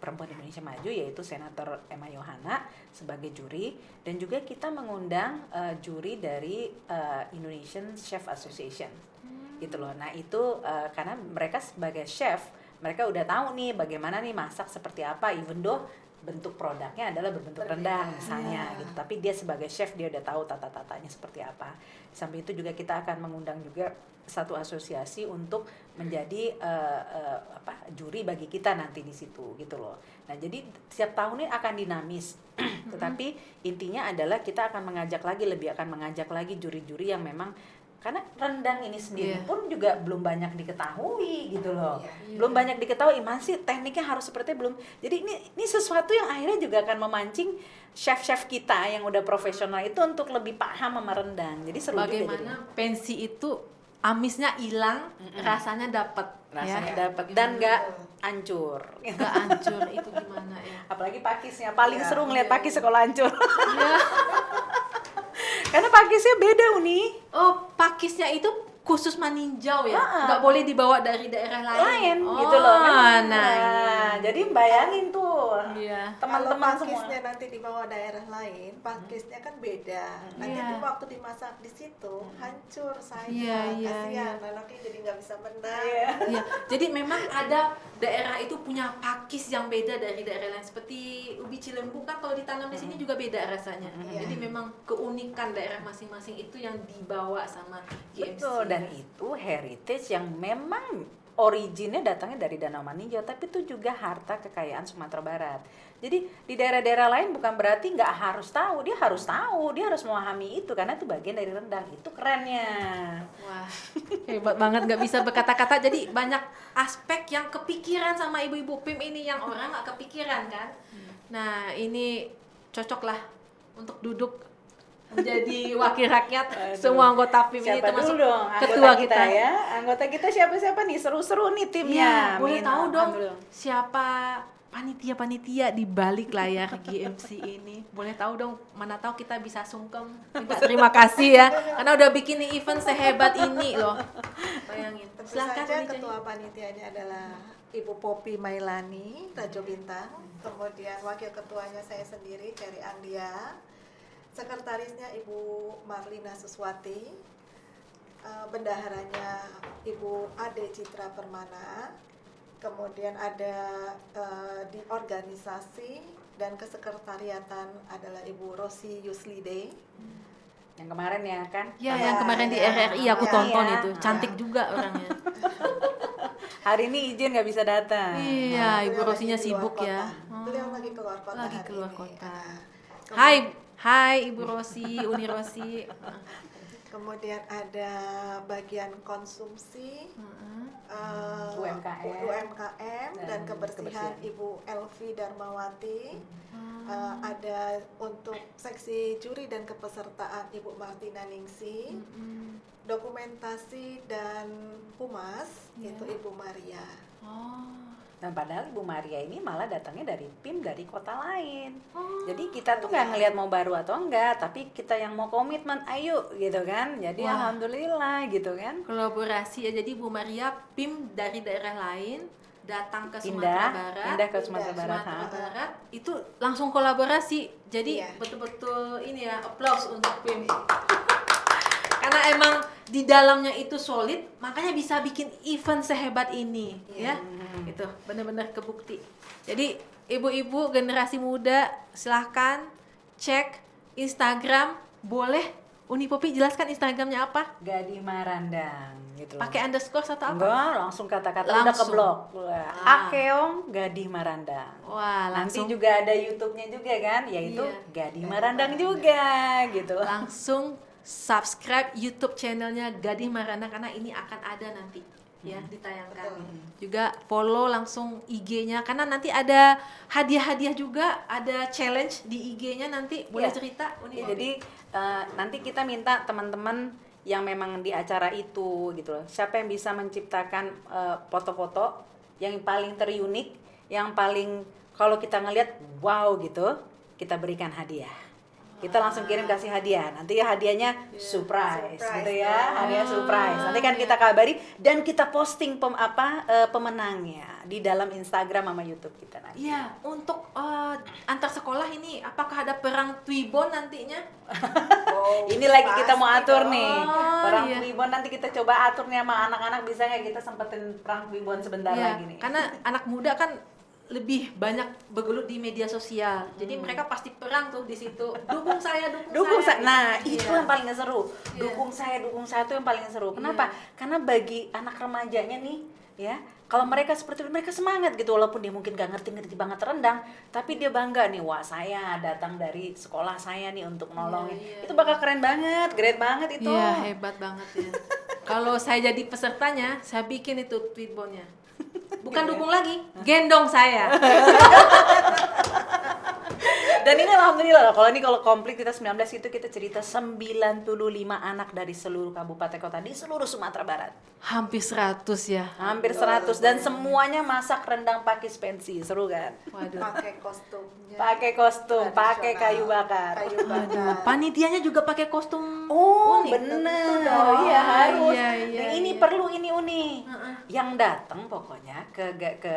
Perempuan Indonesia Maju yaitu Senator Emma Yohana sebagai juri, dan juga kita mengundang juri dari Indonesian Chef Association. Gitu loh. Nah itu karena mereka sebagai chef, mereka udah tahu nih bagaimana nih masak seperti apa, even though bentuk produknya adalah berbentuk rendang misalnya gitu, tapi dia sebagai chef dia udah tahu tata-tatanya seperti apa. Di samping itu juga kita akan mengundang juga satu asosiasi untuk menjadi juri bagi kita nanti di situ gitu loh. Nah jadi setiap tahun ini akan dinamis, tetapi intinya adalah kita akan mengajak lagi juri-juri yang memang, karena rendang ini sendiri pun juga belum banyak diketahui gitu loh. Belum banyak diketahui, masih tekniknya harus seperti belum. Jadi ini sesuatu yang akhirnya juga akan memancing chef-chef kita yang udah profesional itu untuk lebih paham sama rendang. Jadi seru juga jadinya. Bagaimana pensi itu amisnya hilang, rasanya dapat. Rasanya dapat dan nggak hancur. Nggak hancur, itu gimana ya? Apalagi pakisnya, paling seru ngeliat iya, pakis sekolah hancur. Iya. Karena pakisnya beda Uni. Oh, pakisnya itu khusus maninjau ya? Nggak boleh dibawa dari daerah lain? Gitu loh. Nah, Jadi bayangin tuh iya. teman-teman Kalau semua. pakisnya nanti dibawa daerah lain, pakisnya kan beda. Nanti Iya. di waktu dimasak di situ hancur sayang, Iya, iya, kasihan anaknya jadi nggak bisa menang. Iya, jadi memang ada daerah itu punya pakis yang beda dari daerah lain. Seperti ubi cilembu kan kalau ditanam di sini juga beda rasanya. Iya. Jadi memang keunikan daerah masing-masing itu yang dibawa sama GMC. Betul, dan itu heritage yang memang originnya datangnya dari Danau Maninjau, tapi itu juga harta kekayaan Sumatera Barat. Jadi di daerah-daerah lain bukan berarti nggak harus tahu, dia harus memahami itu karena itu bagian dari rendang. Itu kerennya. Wah, hebat banget, nggak bisa berkata-kata. Jadi banyak aspek yang kepikiran sama ibu-ibu PIM ini yang orang nggak kepikiran kan. Nah ini cocok lah untuk duduk menjadi wakil rakyat. Aduh. Semua anggota PIM ini Siapa termasuk dulu dong anggota ketua kita ya? Anggota kita siapa-siapa nih? Seru-seru nih timnya. Iya, boleh Min, tahu dong dulu. siapa panitia-panitia di balik layar GMC ini. Boleh tahu dong, mana tahu kita bisa sungkem. Minta terima kasih ya, karena udah bikin event sehebat ini loh. Bayangin. Tentu Silakan saja Uni Cherry. ketua panitianya adalah Ibu Poppy Mailani, Rajo Bintang. Kemudian wakil ketuanya saya sendiri, Cherry Andia. Sekretarisnya Ibu Marlina Suswati. Bendaharanya Ibu Ade Citra Permana. Kemudian ada di organisasi dan kesekretariatan adalah Ibu Rosi Yuslide. Yang kemarin ya kan? Ya, Iya, yang kemarin di iya. RRI aku Iya, tonton iya. itu. Cantik juga orangnya. Hari ini izin nggak bisa datang. Iya, Ibu Beliau Rosinya lagi keluar sibuk kota. ya. Beliau lagi keluar kota Lagi hari keluar ini. kota. Kemudian- Hai Ibu Rosi, Uni Rosi. Kemudian ada bagian konsumsi, UMKM. UMKM dan Dan kebersihan kebersihan. Ibu Elvi Darmawati. Ada untuk seksi juri dan kepesertaan Ibu Martina Ningsi. Dokumentasi dan humas Iya. itu Ibu Maria. Oh, Dan padahal Ibu Maria ini malah datangnya dari PIM dari kota lain. Oh. Jadi kita tuh nggak ngelihat mau baru atau enggak, tapi kita yang mau komitmen, ayo gitu kan. Jadi Wah. alhamdulillah gitu kan. Kolaborasi ya, jadi Bu Maria PIM dari daerah lain datang ke Sumatera Pindah, Barat. pindah ke Sumatera Pindah, Barat. Sumatera ha. Barat itu langsung kolaborasi. Jadi Iya. betul-betul ini ya, applause untuk PIM. Karena emang di dalamnya itu solid, makanya bisa bikin event sehebat ini, Iya. ya. Itu benar-benar kebukti. Jadi ibu-ibu generasi muda silahkan cek Instagram, boleh Uni Popi jelaskan Instagramnya apa? Gadih Marandang gitu loh. Pakai underscore atau apa? Enggak, langsung kata-kata udah Langsung. keblok. Wah, Ah. Akeong Gadih Marandang. Wah, Nanti langsung juga ada YouTube-nya juga kan, yaitu Iya. Gadih Marandang juga gitu. langsung subscribe YouTube channelnya Gadih Marandang karena ini akan ada nanti ya ditayangkan. Betul. Juga follow langsung IG-nya karena nanti ada hadiah-hadiah juga, ada challenge di IG-nya nanti. Boleh Iya. cerita Uni Ya, Popi? jadi nanti kita minta teman-teman yang memang di acara itu gitu loh. Siapa yang bisa menciptakan foto-foto yang paling terunik, yang paling kalau kita ngelihat wow gitu, kita berikan hadiah. Kita langsung kirim kasih hadiah. Nanti ya hadiahnya surprise, surprise gitu ya. dong. Hadiah surprise. Nanti kan iya. kita kabari dan kita posting pemenangnya di dalam Instagram sama YouTube kita nanti. Iya, untuk antar sekolah ini apakah ada perang Twibbon nantinya? Oh, Ini lagi kita mau pasti atur dong. nih. Oh, Perang iya. Twibbon nanti kita coba atur nih sama anak-anak, bisa nggak kita sempetin perang Twibbon sebentar Iya, lagi nih. karena anak muda kan lebih banyak bergelut di media sosial. Jadi mereka pasti perang tuh di situ. Dukung saya, Dukung saya. Nah, Iya. itu yang paling seru. Iya. Dukung saya tuh yang paling seru. Kenapa? Karena bagi anak remajanya nih, ya, kalau mereka seperti itu, mereka semangat gitu, walaupun dia mungkin gak ngerti banget rendang, tapi dia bangga nih, wah saya datang dari sekolah saya nih untuk nolongin. Iya, iya. Itu bakal keren banget, great banget itu. Iya, hebat banget ya. Kalau saya jadi pesertanya, saya bikin itu tweetbonnya. Bukan dukung lagi, gendong saya. Dan ini alhamdulillah, kalau komplit kita 19 itu kita cerita 95 anak dari seluruh kabupaten kota di seluruh Sumatera Barat. Hampir 100 ya. Hampir 100 dan semuanya masak rendang pakis pensi. Seru kan? Waduh. Pakai kostumnya. Pakai kostum, pakai kayu bakar. Kayu bakar. Panitianya juga pakai kostum Oh, unik. bener. dong. Iya, harus. Iya, iya, Nah, ini iya. perlu ini Uni. Heeh. Yang datang pokoknya ke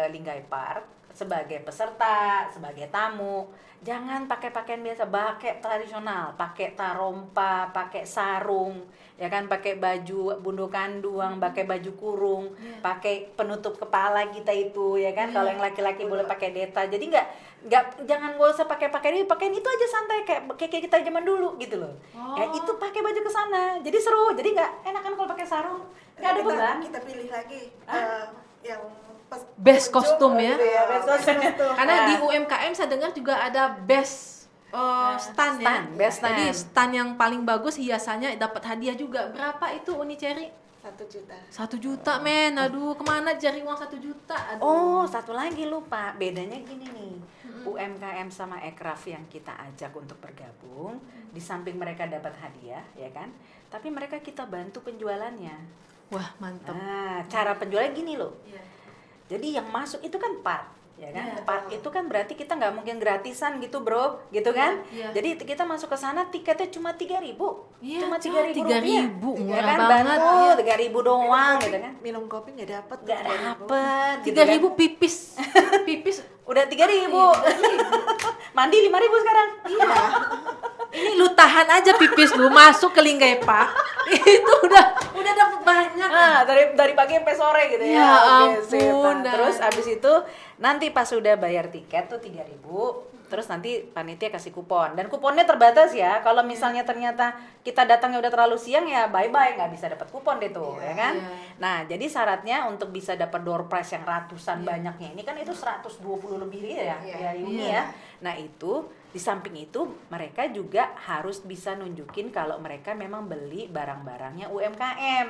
Linggai Park sebagai peserta, sebagai tamu, jangan pakai pakaian biasa, pakai tradisional, pakai tarompa, pakai sarung, ya kan, pakai baju bundu kanduang, pakai baju kurung, Iya. pakai penutup kepala kita itu, ya kan. Iya. Kalau yang laki-laki boleh pakai deta. Jadi jangan gak usah pakai pakaian itu aja santai kayak kita zaman dulu gitu loh. Ya Oh. itu pakai baju ke sana. Jadi seru. Jadi nggak enakan kalau pakai sarung. Nggak ada beban. Kita pilih lagi yang Best pengunjung, kostum ya. gitu Best kostum. Karena Nah. di UMKM saya dengar juga ada best stand ya. stand, best stand. Jadi stand yang paling bagus hiasannya dapat hadiah juga. Berapa itu Uni Cherry? 1 juta. 1 juta men. Aduh, kemana cari uang 1 juta? Aduh. Oh, satu lagi lupa. Bedanya gini nih. UMKM sama Ekraf yang kita ajak untuk bergabung, di samping mereka dapat hadiah, ya kan? Tapi mereka kita bantu penjualannya. Wah, mantap. Nah, cara penjualnya gini loh. Iya. Jadi yang masuk itu kan part, ya kan? Iya. Part itu kan berarti kita nggak mungkin gratisan gitu, bro, gitu kan? Iya. Jadi kita masuk ke sana tiketnya cuma 3.000, Iya, cuma coy, 3.000 3.000, rupiah, murah ya kan? banget. Bantu Iya. 3.000 doang, gitu kan? Minum kopi nggak dapat. Nggak dapet, gitu 3.000 kan? pipis. Pipis. Udah 3.000, mandi 5.000 sekarang. Iya. Ini lu tahan aja pipis lu masuk ke Linggai Park. Itu udah dapat banyak. Nah, dari pagi sampai sore gitu ya. Ya Oke, sip. ampun, Nah, dah. terus abis itu nanti pas sudah bayar tiket tuh 3.000, terus nanti panitia kasih kupon. Dan kuponnya terbatas ya. Kalau misalnya ternyata kita datangnya udah terlalu siang ya bye-bye, nggak bisa dapat kupon deh tuh, ya kan? Iya. Nah, jadi syaratnya untuk bisa dapat door prize yang ratusan banyaknya ini kan itu 120 lebih ya, Iya. ya Yuni Iya. ya. Nah, itu di samping itu mereka juga harus bisa nunjukin kalau mereka memang beli barang-barangnya UMKM.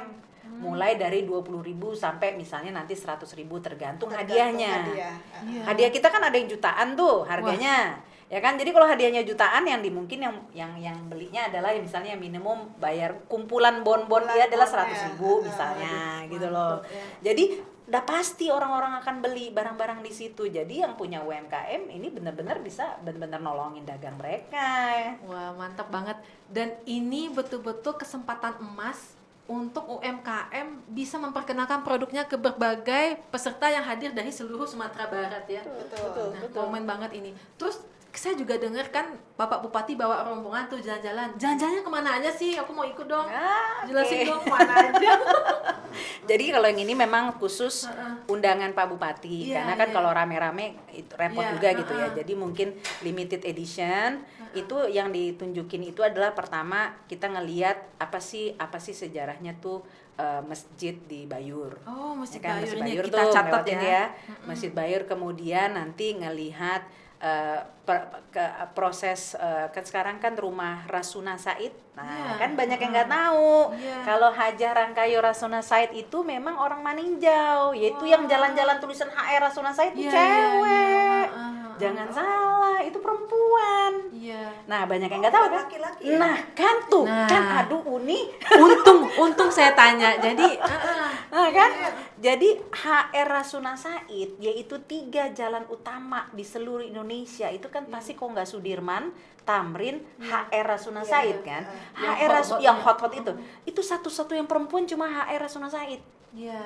mulai dari 20.000 sampai misalnya nanti 100.000 tergantung hadiahnya. hadiah. Iya. Hadiah kita kan ada yang jutaan tuh harganya. Ya kan, jadi kalau hadiahnya jutaan yang mungkin yang belinya adalah yang misalnya minimum bayar kumpulan bon-bon dia adalah 100.000 misalnya gitu loh. Jadi udah pasti orang-orang akan beli barang-barang di situ. Jadi yang punya UMKM ini benar-benar bisa benar-benar nolongin dagang mereka. Wah, mantap banget. Dan ini betul-betul kesempatan emas untuk UMKM bisa memperkenalkan produknya ke berbagai peserta yang hadir dari seluruh Sumatera Barat ya. Betul. Nah, momen banget ini. Terus saya juga dengar kan Bapak Bupati bawa rombongan tuh jalan-jalan. Jalan-jalannya kemana aja sih? Aku mau ikut dong. Jelasin dong kemana aja. Jadi kalau yang ini memang khusus undangan Pak Bupati, Iya, karena kan iya. kalau rame-rame itu repot Iya, juga gitu ya. Jadi mungkin limited edition itu yang ditunjukin itu adalah pertama kita ngelihat apa sih sejarahnya tuh masjid di Bayur. Oh, Masjid Ya kan, Bayur Masjid ini Bayur kita tuh catat ngelewatin ya. Masjid Bayur, kemudian nanti ngelihat proses kan sekarang kan rumah Rasuna Said. Nah, Iya. kan banyak yang nggak tahu. Iya. Kalau Hajah Rangkayo Rasuna Said itu memang orang Maninjau, yaitu yang jalan-jalan tulisan HR Rasuna Said itu Iya, cewek. iya. Jangan salah, itu perempuan. Iya. Nah, banyak yang nggak tahu kan? Laki-laki. Nah, kan tuh, Nah. kan aduh Uni. Untung saya tanya. Jadi, Nah, kan? Jadi HR Rasuna Said yaitu 3 jalan utama di seluruh Indonesia itu kan pasti kok nggak Sudirman, Tamrin, HR Rasuna Said kan? Yang hot-hot itu satu-satu yang perempuan cuma HR Rasuna Said. iya.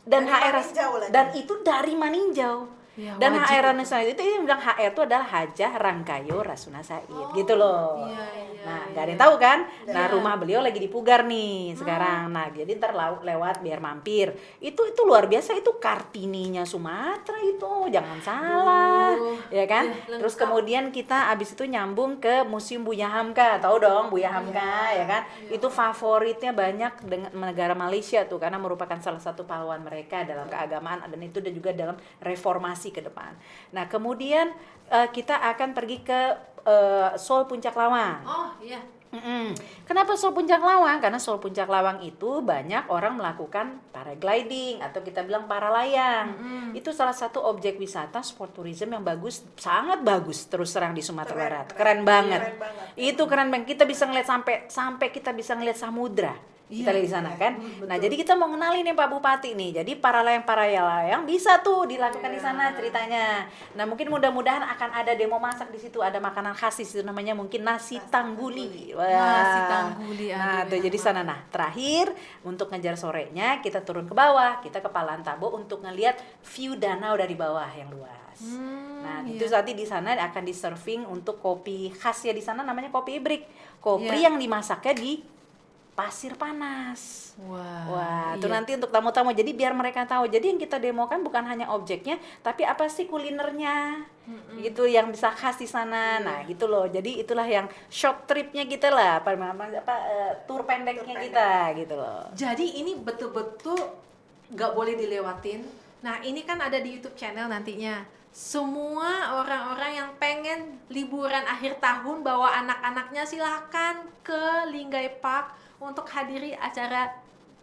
Dan Dari HR Maninjau lagi. dan itu dari Maninjau. Ya, Dan wajib HR itu. Rasuna Said itu yang bilang HR itu adalah Hajah Rangkayo Rasuna Said gitu loh. Iya, Nah, iya. nggak ada yang tahu kan? Nah, Iya. rumah beliau lagi di Pugar nih sekarang. Nah, jadi ntar lewat biar mampir. Itu luar biasa, itu Kartininya Sumatera itu, jangan salah. Ya kan? Iya, Terus lengkap. kemudian kita abis itu nyambung ke Museum Buya Hamka. Tahu dong Buya Hamka ya kan? Itu favoritnya banyak dengan negara Malaysia tuh karena merupakan salah satu pahlawan mereka dalam keagamaan dan itu dan juga dalam reformasi ke depan. Nah, kemudian kita akan pergi ke Seoul Puncak Lawang. Oh, iya. Kenapa Seoul Puncak Lawang? Karena Seoul Puncak Lawang itu banyak orang melakukan paragliding atau kita bilang paralayang. Itu salah satu objek wisata sport tourism yang bagus, sangat bagus terus terang di Sumatera Barat. Keren banget. Itu keren banget. Kita bisa ngeliat sampai kita bisa ngeliat samudra. Kita lihat di sana kan. Nah, jadi kita mau kenalin nih Pak Bupati nih. Jadi paralayang bisa tuh dilakukan di sana ceritanya. Nah, mungkin mudah-mudahan akan ada demo masak di situ, ada makanan khas di situ namanya mungkin nasi tangguli. Wah. Nasi tangguli, Nah, aduh, tuh jadi sana. Nah, terakhir untuk ngejar sorenya kita turun ke bawah, kita ke Palantabo untuk ngelihat view danau dari bawah yang luas. Nah, itu nanti di sana akan di-serving untuk kopi khas ya di sana namanya kopi ibrik. Kopi yang dimasaknya di pasir panas. Wah, itu iya. nanti untuk tamu-tamu. Jadi biar mereka tahu. Jadi yang kita demokan bukan hanya objeknya, tapi apa sih kulinernya. Gitu yang bisa khas di sana. Nah, gitu loh. Jadi itulah yang short tripnya kita lah, tour pendeknya kita gitu loh. Jadi ini betul-betul nggak boleh dilewatin. Nah, ini kan ada di YouTube channel nantinya. Semua orang-orang yang pengen liburan akhir tahun bawa anak-anaknya silahkan ke Linggai Park untuk hadiri acara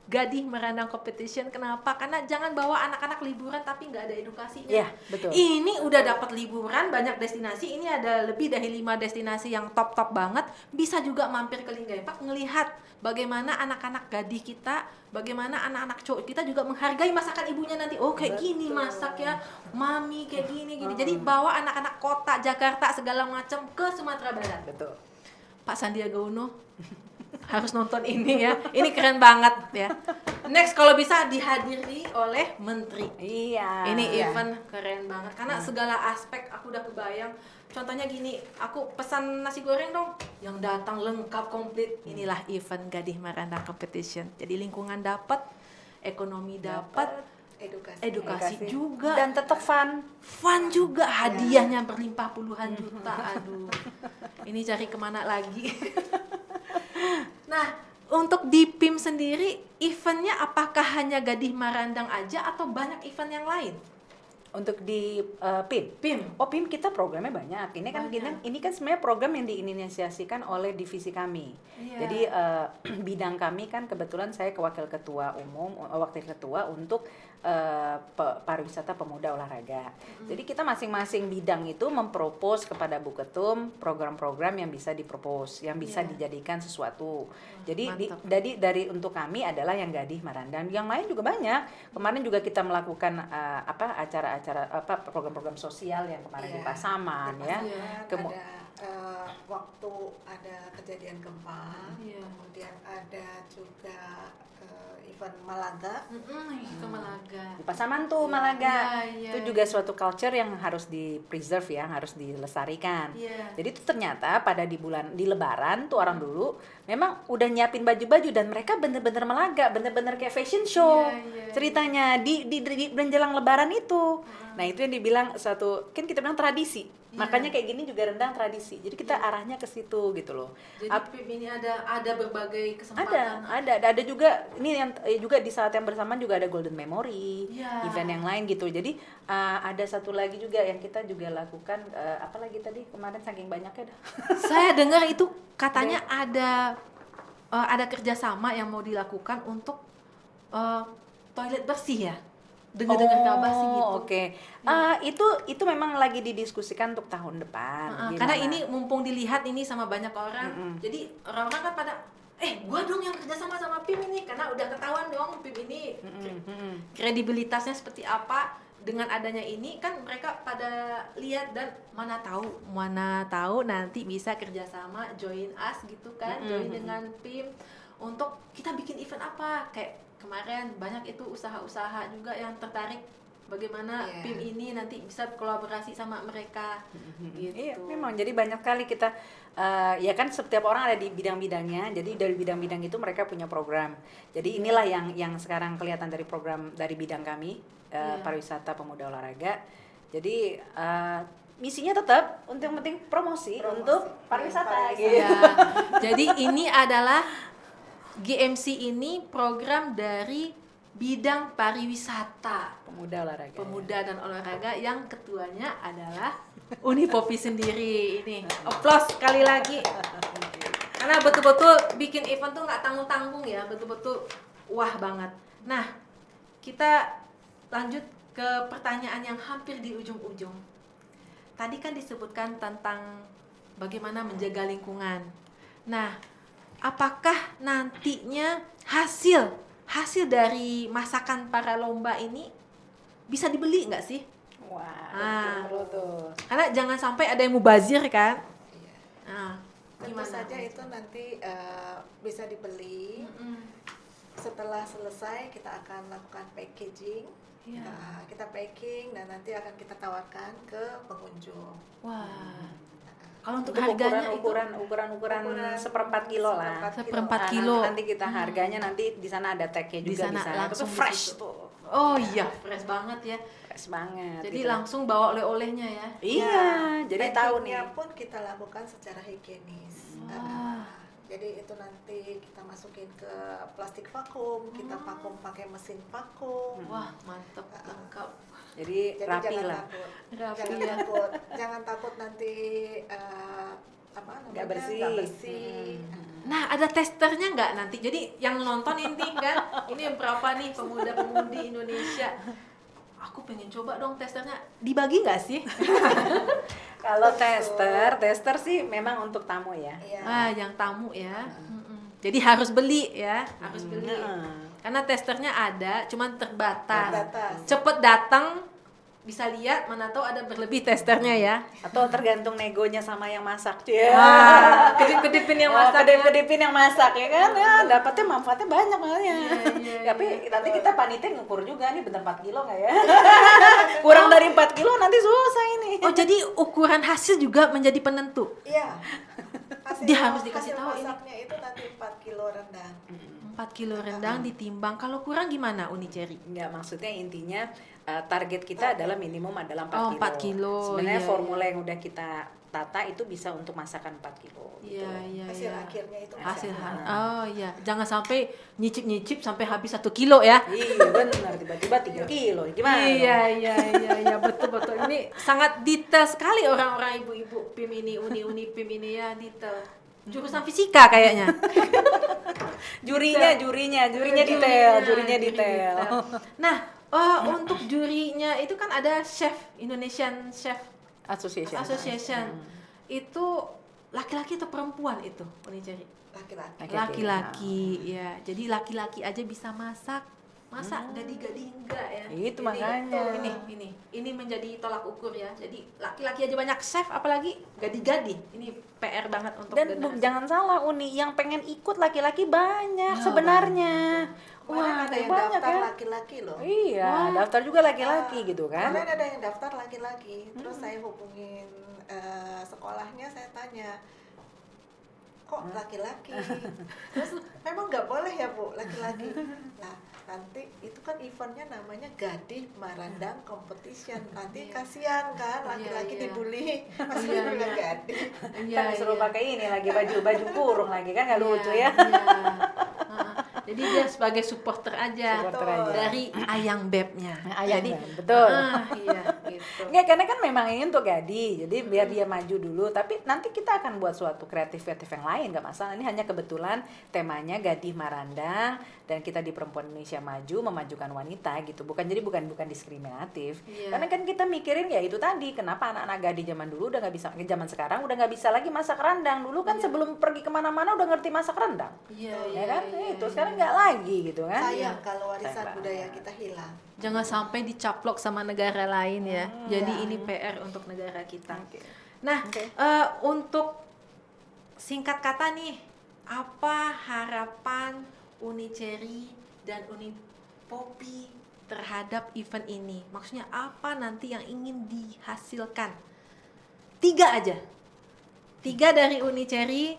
Gadih Merandang Competition. Kenapa? Karena jangan bawa anak-anak liburan tapi nggak ada edukasinya. Iya, betul. Ini udah dapat liburan, banyak destinasi. Ini ada lebih dari 5 destinasi yang top-top banget. Bisa juga mampir ke Linggai Park ngelihat bagaimana anak-anak gadih kita, bagaimana anak-anak cowok kita juga menghargai masakan ibunya nanti. Oh, kayak gini masak ya, mami kayak gini. Jadi bawa anak-anak kota Jakarta segala macam ke Sumatera Barat. Betul. Pak Sandiaga Uno harus nonton ini ya. Ini keren banget ya. Next kalau bisa dihadiri oleh menteri. Iya. Ini event keren banget karena segala aspek aku udah kebayang. Contohnya gini, aku pesan nasi goreng dong, yang datang lengkap komplit. Inilah event Gadih Merandang Competition. Jadi lingkungan dapat, ekonomi dapat, edukasi juga, dan tetap fun juga, hadiahnya berlimpah puluhan juta. Aduh, ini cari kemana lagi? Nah, untuk di PIM sendiri, eventnya apakah hanya Gadih Marandang aja atau banyak event yang lain? Untuk di PIM. PIM. Oh, PIM kita programnya banyak. Ini kan sebenarnya program yang diinisiasikan oleh divisi kami. Iya. Jadi bidang kami kan kebetulan saya wakil ketua untuk pariwisata pemuda olahraga. Jadi kita masing-masing bidang itu mempropos kepada Bu Ketum program-program yang bisa dipropos, yang bisa dijadikan sesuatu. Jadi dari untuk kami adalah yang Gadih Marandan, yang lain juga banyak. Kemarin juga kita melakukan acara-acara program-program sosial yang kemarin di Pasaman ya. Ada waktu ada kejadian gempa, kemudian ada juga event Malaga. Ke Malaga. Di Pasaman tuh Malaga. Iya, Itu juga suatu culture yang harus di preserve ya, harus dilestarikan. Jadi itu ternyata pada di Lebaran tuh orang dulu memang udah nyiapin baju-baju dan mereka bener-bener Malaga, bener-bener kayak fashion show. Ceritanya di menjelang Lebaran itu. Nah, itu yang dibilang suatu, kan kita bilang tradisi. Makanya kayak gini juga rendang tradisi. Jadi kita arahnya ke situ gitu loh. Jadi PIM ini ada berbagai kesempatan. Ada juga ini yang juga di saat yang bersamaan juga ada Golden Memory, event yang lain gitu. Jadi ada satu lagi juga yang kita juga lakukan, apa lagi tadi kemarin saking banyaknya dah. Saya dengar itu katanya ada kerjasama yang mau dilakukan untuk toilet bersih ya. Dengar kabar sih gitu. Oke. Itu memang lagi didiskusikan untuk tahun depan. Karena ini mumpung dilihat ini sama banyak orang, jadi orang-orang kan pada gua dong yang kerja sama PIM ini, karena udah ketahuan dong PIM ini kredibilitasnya seperti apa. Dengan adanya ini kan mereka pada lihat dan mana tahu nanti bisa kerjasama join us gitu kan, join dengan PIM untuk kita bikin event apa kayak kemarin banyak itu usaha-usaha juga yang tertarik bagaimana PIM ini nanti bisa kolaborasi sama mereka gitu. Iya, memang jadi banyak kali kita ya kan setiap orang ada di bidang-bidangnya. Jadi dari bidang-bidang itu mereka punya program. Jadi inilah yang sekarang kelihatan dari program dari bidang kami pariwisata pemuda olahraga. Jadi misinya tetap untuk yang penting promosi untuk pariwisata. Gitu. Jadi ini adalah GMC ini program dari bidang pariwisata pemuda dan olahraga yang ketuanya adalah Uni Popi sendiri ini. Applause sekali lagi. Karena betul-betul bikin event tuh nggak tanggung-tanggung ya, betul-betul wah banget. Nah, kita lanjut ke pertanyaan yang hampir di ujung-ujung. Tadi kan disebutkan tentang bagaimana menjaga lingkungan. Nah, apakah nantinya hasil dari masakan para lomba ini bisa dibeli nggak sih? Wah, betul tuh. Karena jangan sampai ada yang mubazir kan? Tentu saja itu nanti bisa dibeli. Setelah selesai kita akan lakukan packaging. Kita packing dan nanti akan kita tawarkan ke pengunjung. Wah. Kalau untuk itu harganya ukuran seperempat kilo lah. Seperempat kilo. Nanti kita harganya nanti di sana ada tagnya juga di sana. Langsung itu fresh tuh. Oh iya, fresh banget ya. Fresh banget. Jadi gitu. Langsung bawa oleh-olehnya ya. Iya, jadi tahu nih. Pun kita lakukan secara higienis. Jadi itu nanti kita masukin ke plastik vakum, kita vakum pakai mesin vakum. Wah, mantap, lengkap. Jadi rapi lah. Jangan takut nanti nggak bersih. Nah, ada testernya nggak nanti? Jadi yang nonton ini kan, ini yang berapa nih pemuda-pemudi Indonesia? Aku pengen coba dong testernya. Dibagi nggak sih? Kalau tester sih memang untuk tamu ya. Yang tamu ya. Jadi harus beli ya, harus beli. Karena testernya ada, cuman terbatas. Cepet datang, bisa lihat, mana tahu ada berlebih testernya ya. Atau tergantung negonya sama yang masak cuy. Kedip-kedipin yang masak. Kedip-kedipin yang masak ya kan. Dapatnya manfaatnya banyak makanya. Tapi nanti kita panitia ngukur juga nih bener 4 kilo nggak ya? Kurang dari 4 kilo nanti susah ini. Oh, jadi ukuran hasil juga menjadi penentu. Iya. Dia harus dikasih tahu ini. Masaknya itu nanti 4 kilo rendang. 4 kilo rendang ditimbang. Kalau kurang gimana Uni Cherry? Enggak, maksudnya intinya target kita adalah minimum adalah 4 kilo. 4 kilo. Sebenarnya formula yang udah kita tata itu bisa untuk masakan 4 kilo gitu. Iya. Hasil akhirnya itu Hasil masakan. oh iya, jangan sampai nyicip sampai habis 1 kilo ya. Iya benar, tiba-tiba 3 kilo gimana dong? Iya, betul. Ini sangat detail sekali orang-orang ibu-ibu PIM ini, uni PIM ini ya, detail. Jurusan fisika kayaknya. Jurinya detail. Nah, untuk jurinya itu kan ada chef, Indonesian Chef Association. Itu laki-laki atau perempuan itu, Uniceri? Laki-laki. Laki-laki, ya. Jadi laki-laki aja bisa masak. Masa gadi-gadi enggak ya? Itu Jadi, makanya. Ini menjadi tolak ukur ya. Jadi laki-laki aja banyak chef, apalagi gadi-gadi. Ini PR banget untuk Dan jangan salah Uni, yang pengen ikut laki-laki banyak Ya, sebenarnya. Kemarin ada yang banyak daftar ya. laki-laki loh. Iya, daftar juga laki-laki gitu kan. Kemarin ada yang daftar laki-laki, terus saya hubungin sekolahnya, saya tanya, kok laki-laki? Terus memang nggak boleh ya Bu, laki-laki. Nah, nanti itu kan eventnya namanya Gadih Marandang Competition. Nanti kasihan kan laki-laki Iya. dibully, masih Iya, bilang iya. gadih. Kan disuruh pakai ini lagi baju kurung lagi kan nggak lucu ya. Jadi dia sebagai supporter aja, Supporter aja. dari ayang bebnya. Ayang Jadi, beb, betul. Iya, gitu. Enggak, karena kan memang ini untuk Gadi, jadi biar dia maju dulu. Tapi nanti kita akan buat suatu kreatif yang lain, nggak masalah. Ini hanya kebetulan temanya Gadih Marandang dan kita di Perempuan Indonesia Maju memajukan wanita gitu. Bukan diskriminatif. Iya. Karena kan kita mikirin ya itu tadi, kenapa anak-anak Gadi zaman dulu udah nggak bisa, zaman sekarang udah nggak bisa lagi masak rendang. Dulu kan sebelum pergi kemana-mana udah ngerti masak rendang. Iya, Ya kan? Itu sekarang nggak lagi gitu kan? Sayang kalau warisan Sayang budaya banget. kita hilang. Jangan sampai dicaplok sama negara lain ya. Jadi iya. ini PR untuk negara kita. Oke. Nah, Oke. untuk singkat kata nih, apa harapan Uniceri dan Unipopi terhadap event ini? Maksudnya apa nanti yang ingin dihasilkan? 3 aja. 3 dari Uniceri,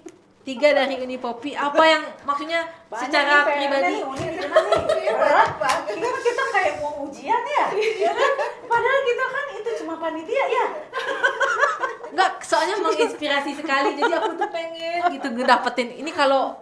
3 dari Unipopi. Apa yang maksudnya secara pribadi? Berat banget. Kita kayak mau ujian ya, ya kan? Padahal kita kan itu cuma panitia ya. Enggak, soalnya menginspirasi sekali. Jadi aku tuh pengen gitu ngedapetin ini kalau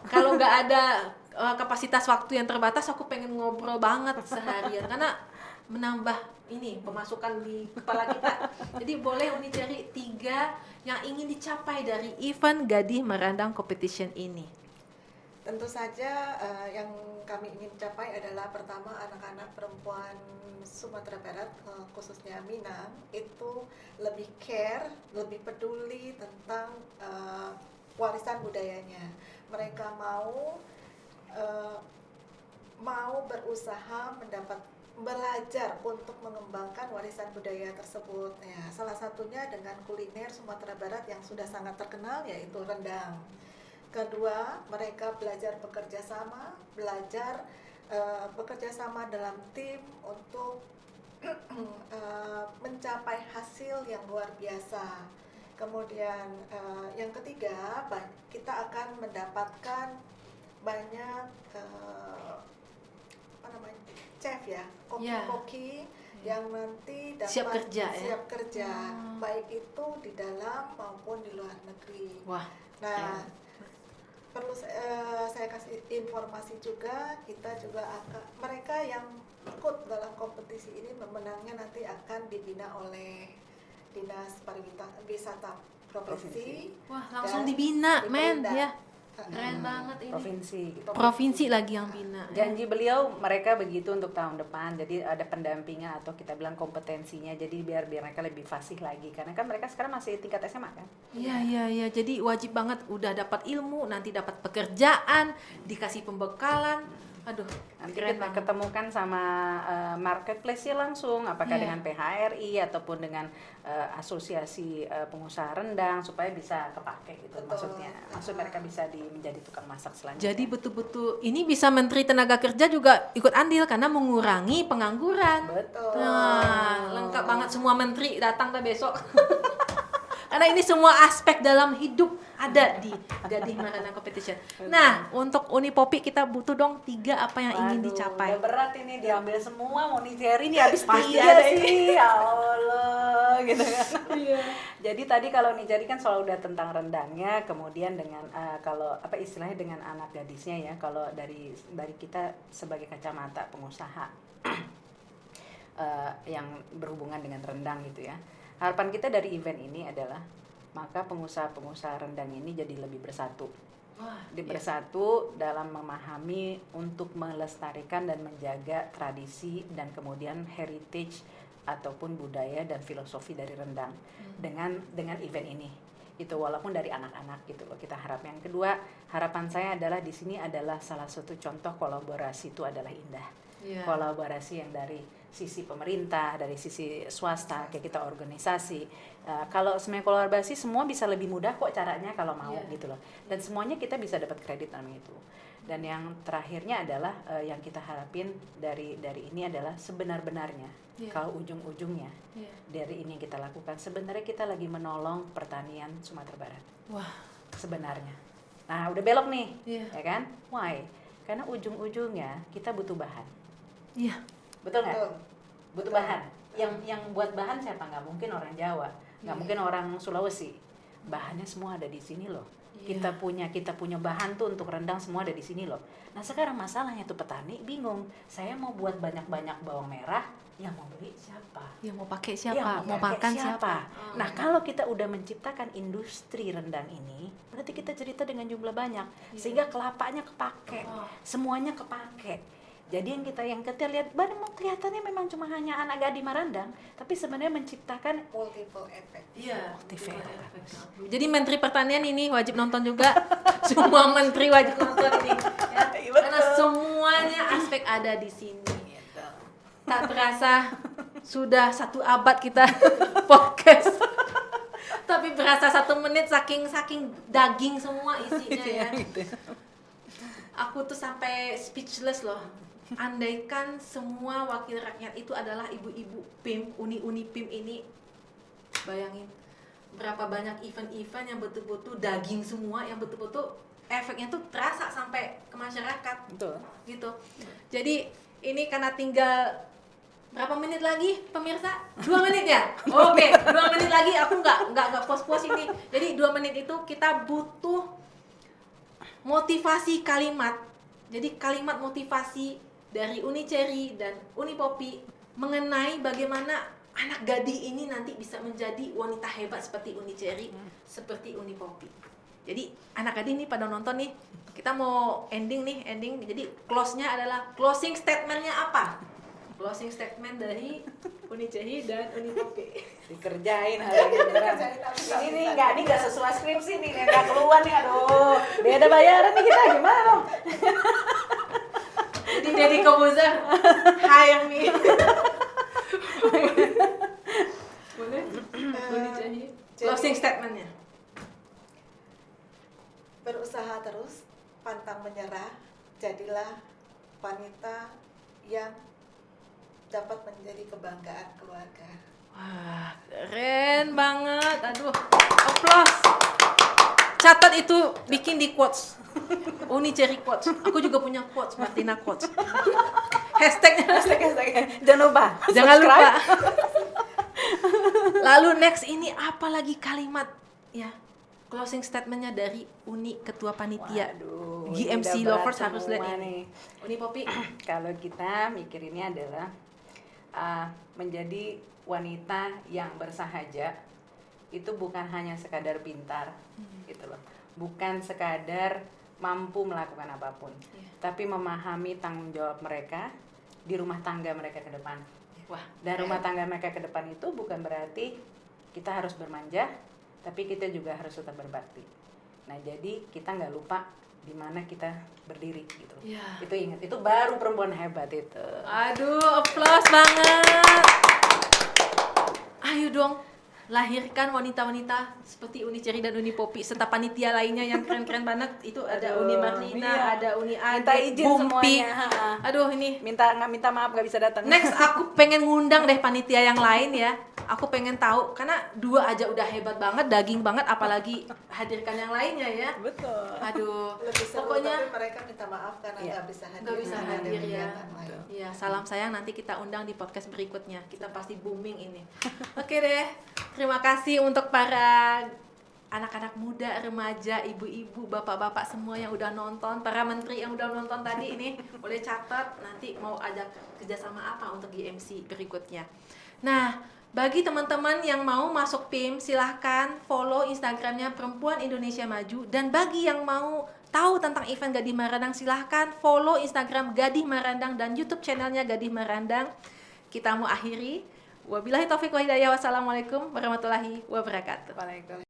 nggak ada kapasitas waktu yang terbatas, aku pengen ngobrol banget seharian karena menambah ini pemasukan di kepala kita. Jadi boleh Uniceri 3 yang ingin dicapai dari event Gadih Marandang Competition ini. Tentu saja yang kami ingin capai adalah pertama anak-anak perempuan Sumatera Barat, khususnya Minang, itu lebih care, lebih peduli tentang warisan budayanya. Mereka mau berusaha belajar untuk mengembangkan warisan budaya tersebut. Ya, salah satunya dengan kuliner Sumatera Barat yang sudah sangat terkenal, yaitu rendang. Kedua, mereka belajar bekerja sama dalam tim untuk mencapai hasil yang luar biasa. Kemudian yang ketiga, kita akan mendapatkan banyak chef ya, koki-koki yang nanti dapat Siap kerja ya? siap kerja, baik itu di dalam maupun di luar negeri. Wah. Nah, perlu saya kasih informasi juga, kita juga akan, mereka yang ikut dalam kompetisi ini memenangnya nanti akan dibina oleh Dinas Pariwisata Provinsi. Wah, langsung dan dibina, men Diperintah. ya. Keren banget ini. Provinsi. Provinsi lagi yang bina. Janji beliau mereka begitu untuk tahun depan. Jadi ada pendampingan atau kita bilang kompetensinya. Jadi biar mereka lebih fasih lagi. Karena kan mereka sekarang masih tingkat SMA kan. Iya. Jadi wajib banget udah dapat ilmu, nanti dapat pekerjaan, dikasih pembekalan. Aduh, Nanti keren kita banget. ketemukan sama marketplace-nya langsung, apakah Iya. dengan PHRI ataupun dengan asosiasi pengusaha rendang supaya bisa kepake gitu. Betul. Maksud mereka bisa menjadi tukang masak selanjutnya. Jadi betul-betul ini bisa Menteri Tenaga Kerja juga ikut andil karena mengurangi pengangguran. betul. Nah, lengkap banget semua menteri datang dah besok. Karena ini semua aspek dalam hidup ada di Gading Marandang Competition. Nah, untuk Uni Popi kita butuh dong 3 apa yang ingin dicapai. Udah berat ini diambil semua Moniceri ini habis Pasti 3 ada sih. Ya Allah gitu kan. Iya. Jadi tadi kalau Niceri kan selalu udah tentang rendangnya, kemudian dengan kalau apa istilahnya dengan anak gadisnya ya. Kalau dari kita sebagai kacamata pengusaha yang berhubungan dengan rendang gitu ya. Harapan kita dari event ini adalah maka pengusaha-pengusaha rendang ini jadi lebih bersatu. Wah, Bersatu dalam memahami untuk melestarikan dan menjaga tradisi dan kemudian heritage ataupun budaya dan filosofi dari rendang dengan event ini. Itu walaupun dari anak-anak gitu loh kita harap. Yang kedua, harapan saya adalah di sini adalah salah satu contoh kolaborasi itu adalah indah. Iya. Kolaborasi yang dari sisi pemerintah, dari sisi swasta, kayak kita organisasi. Kalau semuanya kolaborasi semua bisa lebih mudah kok caranya kalau mau gitu loh. Dan semuanya kita bisa dapat kredit dalam itu. Dan yang terakhirnya adalah yang kita harapin dari ini adalah sebenar-benarnya. Kalau ujung-ujungnya dari ini yang kita lakukan sebenarnya kita lagi menolong pertanian Sumatera Barat. Wah, Sebenarnya. Nah, udah belok nih, Iya. ya kan? Why? Karena ujung-ujungnya kita butuh bahan. iya. Betul nggak? Betul. Butuh bahan. Yang buat bahan siapa? Nggak mungkin orang Jawa, nggak mungkin orang Sulawesi. Bahannya semua ada di sini loh. Iya. Kita punya bahan tuh untuk rendang semua ada di sini loh. Nah sekarang masalahnya tuh petani bingung. Saya mau buat banyak-banyak bawang merah, yang mau beli siapa? Yang mau pakai siapa? Yang Mau pakai makan siapa? Nah kalau kita udah menciptakan industri rendang ini, berarti kita cerita dengan jumlah banyak, sehingga kelapanya kepake, semuanya kepake. Jadi yang kita lihat memang kelihatannya memang cuma hanya anak Gading Marandang, tapi sebenarnya menciptakan Multiple effect. Iya, multiple Jadi Menteri Pertanian ini wajib nonton juga. Semua menteri wajib nonton ini. Ya. Karena semuanya aspek ada di sini. Tak terasa sudah 1 abad kita podcast. Tapi berasa 1 menit saking daging semua isinya ya. Aku tuh sampai speechless loh. Andaikan semua wakil rakyat itu adalah ibu-ibu PIM, uni-uni PIM ini, bayangin berapa banyak event-event yang betul-betul daging semua, yang betul-betul efeknya tuh terasa sampai ke masyarakat. Betul. Gitu. Jadi ini karena tinggal berapa menit lagi pemirsa? 2 menit ya? Oke, 2 menit lagi aku nggak puas-puas ini. Jadi 2 menit itu kita butuh motivasi kalimat. Jadi kalimat motivasi dari Uni Cherry dan Uni Popi mengenai bagaimana anak Gading ini nanti bisa menjadi wanita hebat seperti Uni Cherry, seperti Uni Popi. Jadi anak Gading nih pada nonton nih, kita mau ending. Jadi close-nya adalah closing statement-nya apa? Closing statement dari Uni Cherry dan Uni Popi. Dikerjain hari ini beneran. Ini nggak sesuai skripsi nih, nggak keluar nih, aduh. Beda bayaran nih kita gimana dong? Jadi Deddy Kobuzer hire me. Boleh? Uni Cherry. Closing statement-nya. Berusaha terus, pantang menyerah, jadilah wanita yang dapat menjadi kebanggaan keluarga. Wah, keren banget. Aduh, applause. Catat itu, bikin di quotes. Uni Cherry quotes. Aku juga punya quotes, Martina quotes. Hashtagnya. Jangan lupa. Jangan subscribe. lupa. Lalu next ini apa lagi kalimat ya? Closing statementnya dari Uni Ketua Panitia. Waduh, GMC ini udah Lovers berat harus lihat semua ini. nih. Uni Popi. Kalau kita mikirinnya adalah menjadi wanita yang bersahaja itu bukan hanya sekadar pintar gitu loh, bukan sekadar mampu melakukan apapun, tapi memahami tanggung jawab mereka di rumah tangga mereka ke depan. Wah, Dan rumah tangga mereka ke depan itu bukan berarti kita harus bermanja, tapi kita juga harus tetap berbakti. Nah jadi kita nggak lupa di mana kita berdiri gitu. Iya. Itu ingat, itu baru perempuan hebat itu. Aduh, applause banget. Ayo dong, lahirkan wanita-wanita seperti Uni Cherry dan Uni Poppy serta panitia lainnya yang keren-keren banget. Itu ada Uni Marlina, iya. ada Uni Minta Ade, izin Bumpik. semuanya. Ha-ha. Aduh ini Minta maaf gak bisa datang. next aku pengen ngundang deh panitia yang lain ya. Aku pengen tahu karena 2 aja udah hebat banget, daging banget, apalagi hadirkan yang lainnya ya. Betul. Aduh, Lebih seru, pokoknya tapi mereka minta maaf karena Iya. nggak bisa hadir. nggak bisa karena ada hadir ya. kegiatan lain. Iya, salam sayang nanti kita undang di podcast berikutnya. Kita pasti booming ini. Oke deh. Terima kasih untuk para anak-anak muda, remaja, ibu-ibu, bapak-bapak semua yang udah nonton, para menteri yang udah nonton tadi ini boleh catat nanti mau ada kerjasama apa untuk GMC berikutnya. Nah, bagi teman-teman yang mau masuk PIM, silahkan follow Instagramnya Perempuan Indonesia Maju. Dan bagi yang mau tahu tentang event Gadih Marandang, silahkan follow Instagram Gadih Marandang dan YouTube channelnya Gadih Marandang. Kita mau akhiri. Wabillahi taufiq wa hidayah. Wassalamualaikum warahmatullahi wabarakatuh. Waalaikumsalam.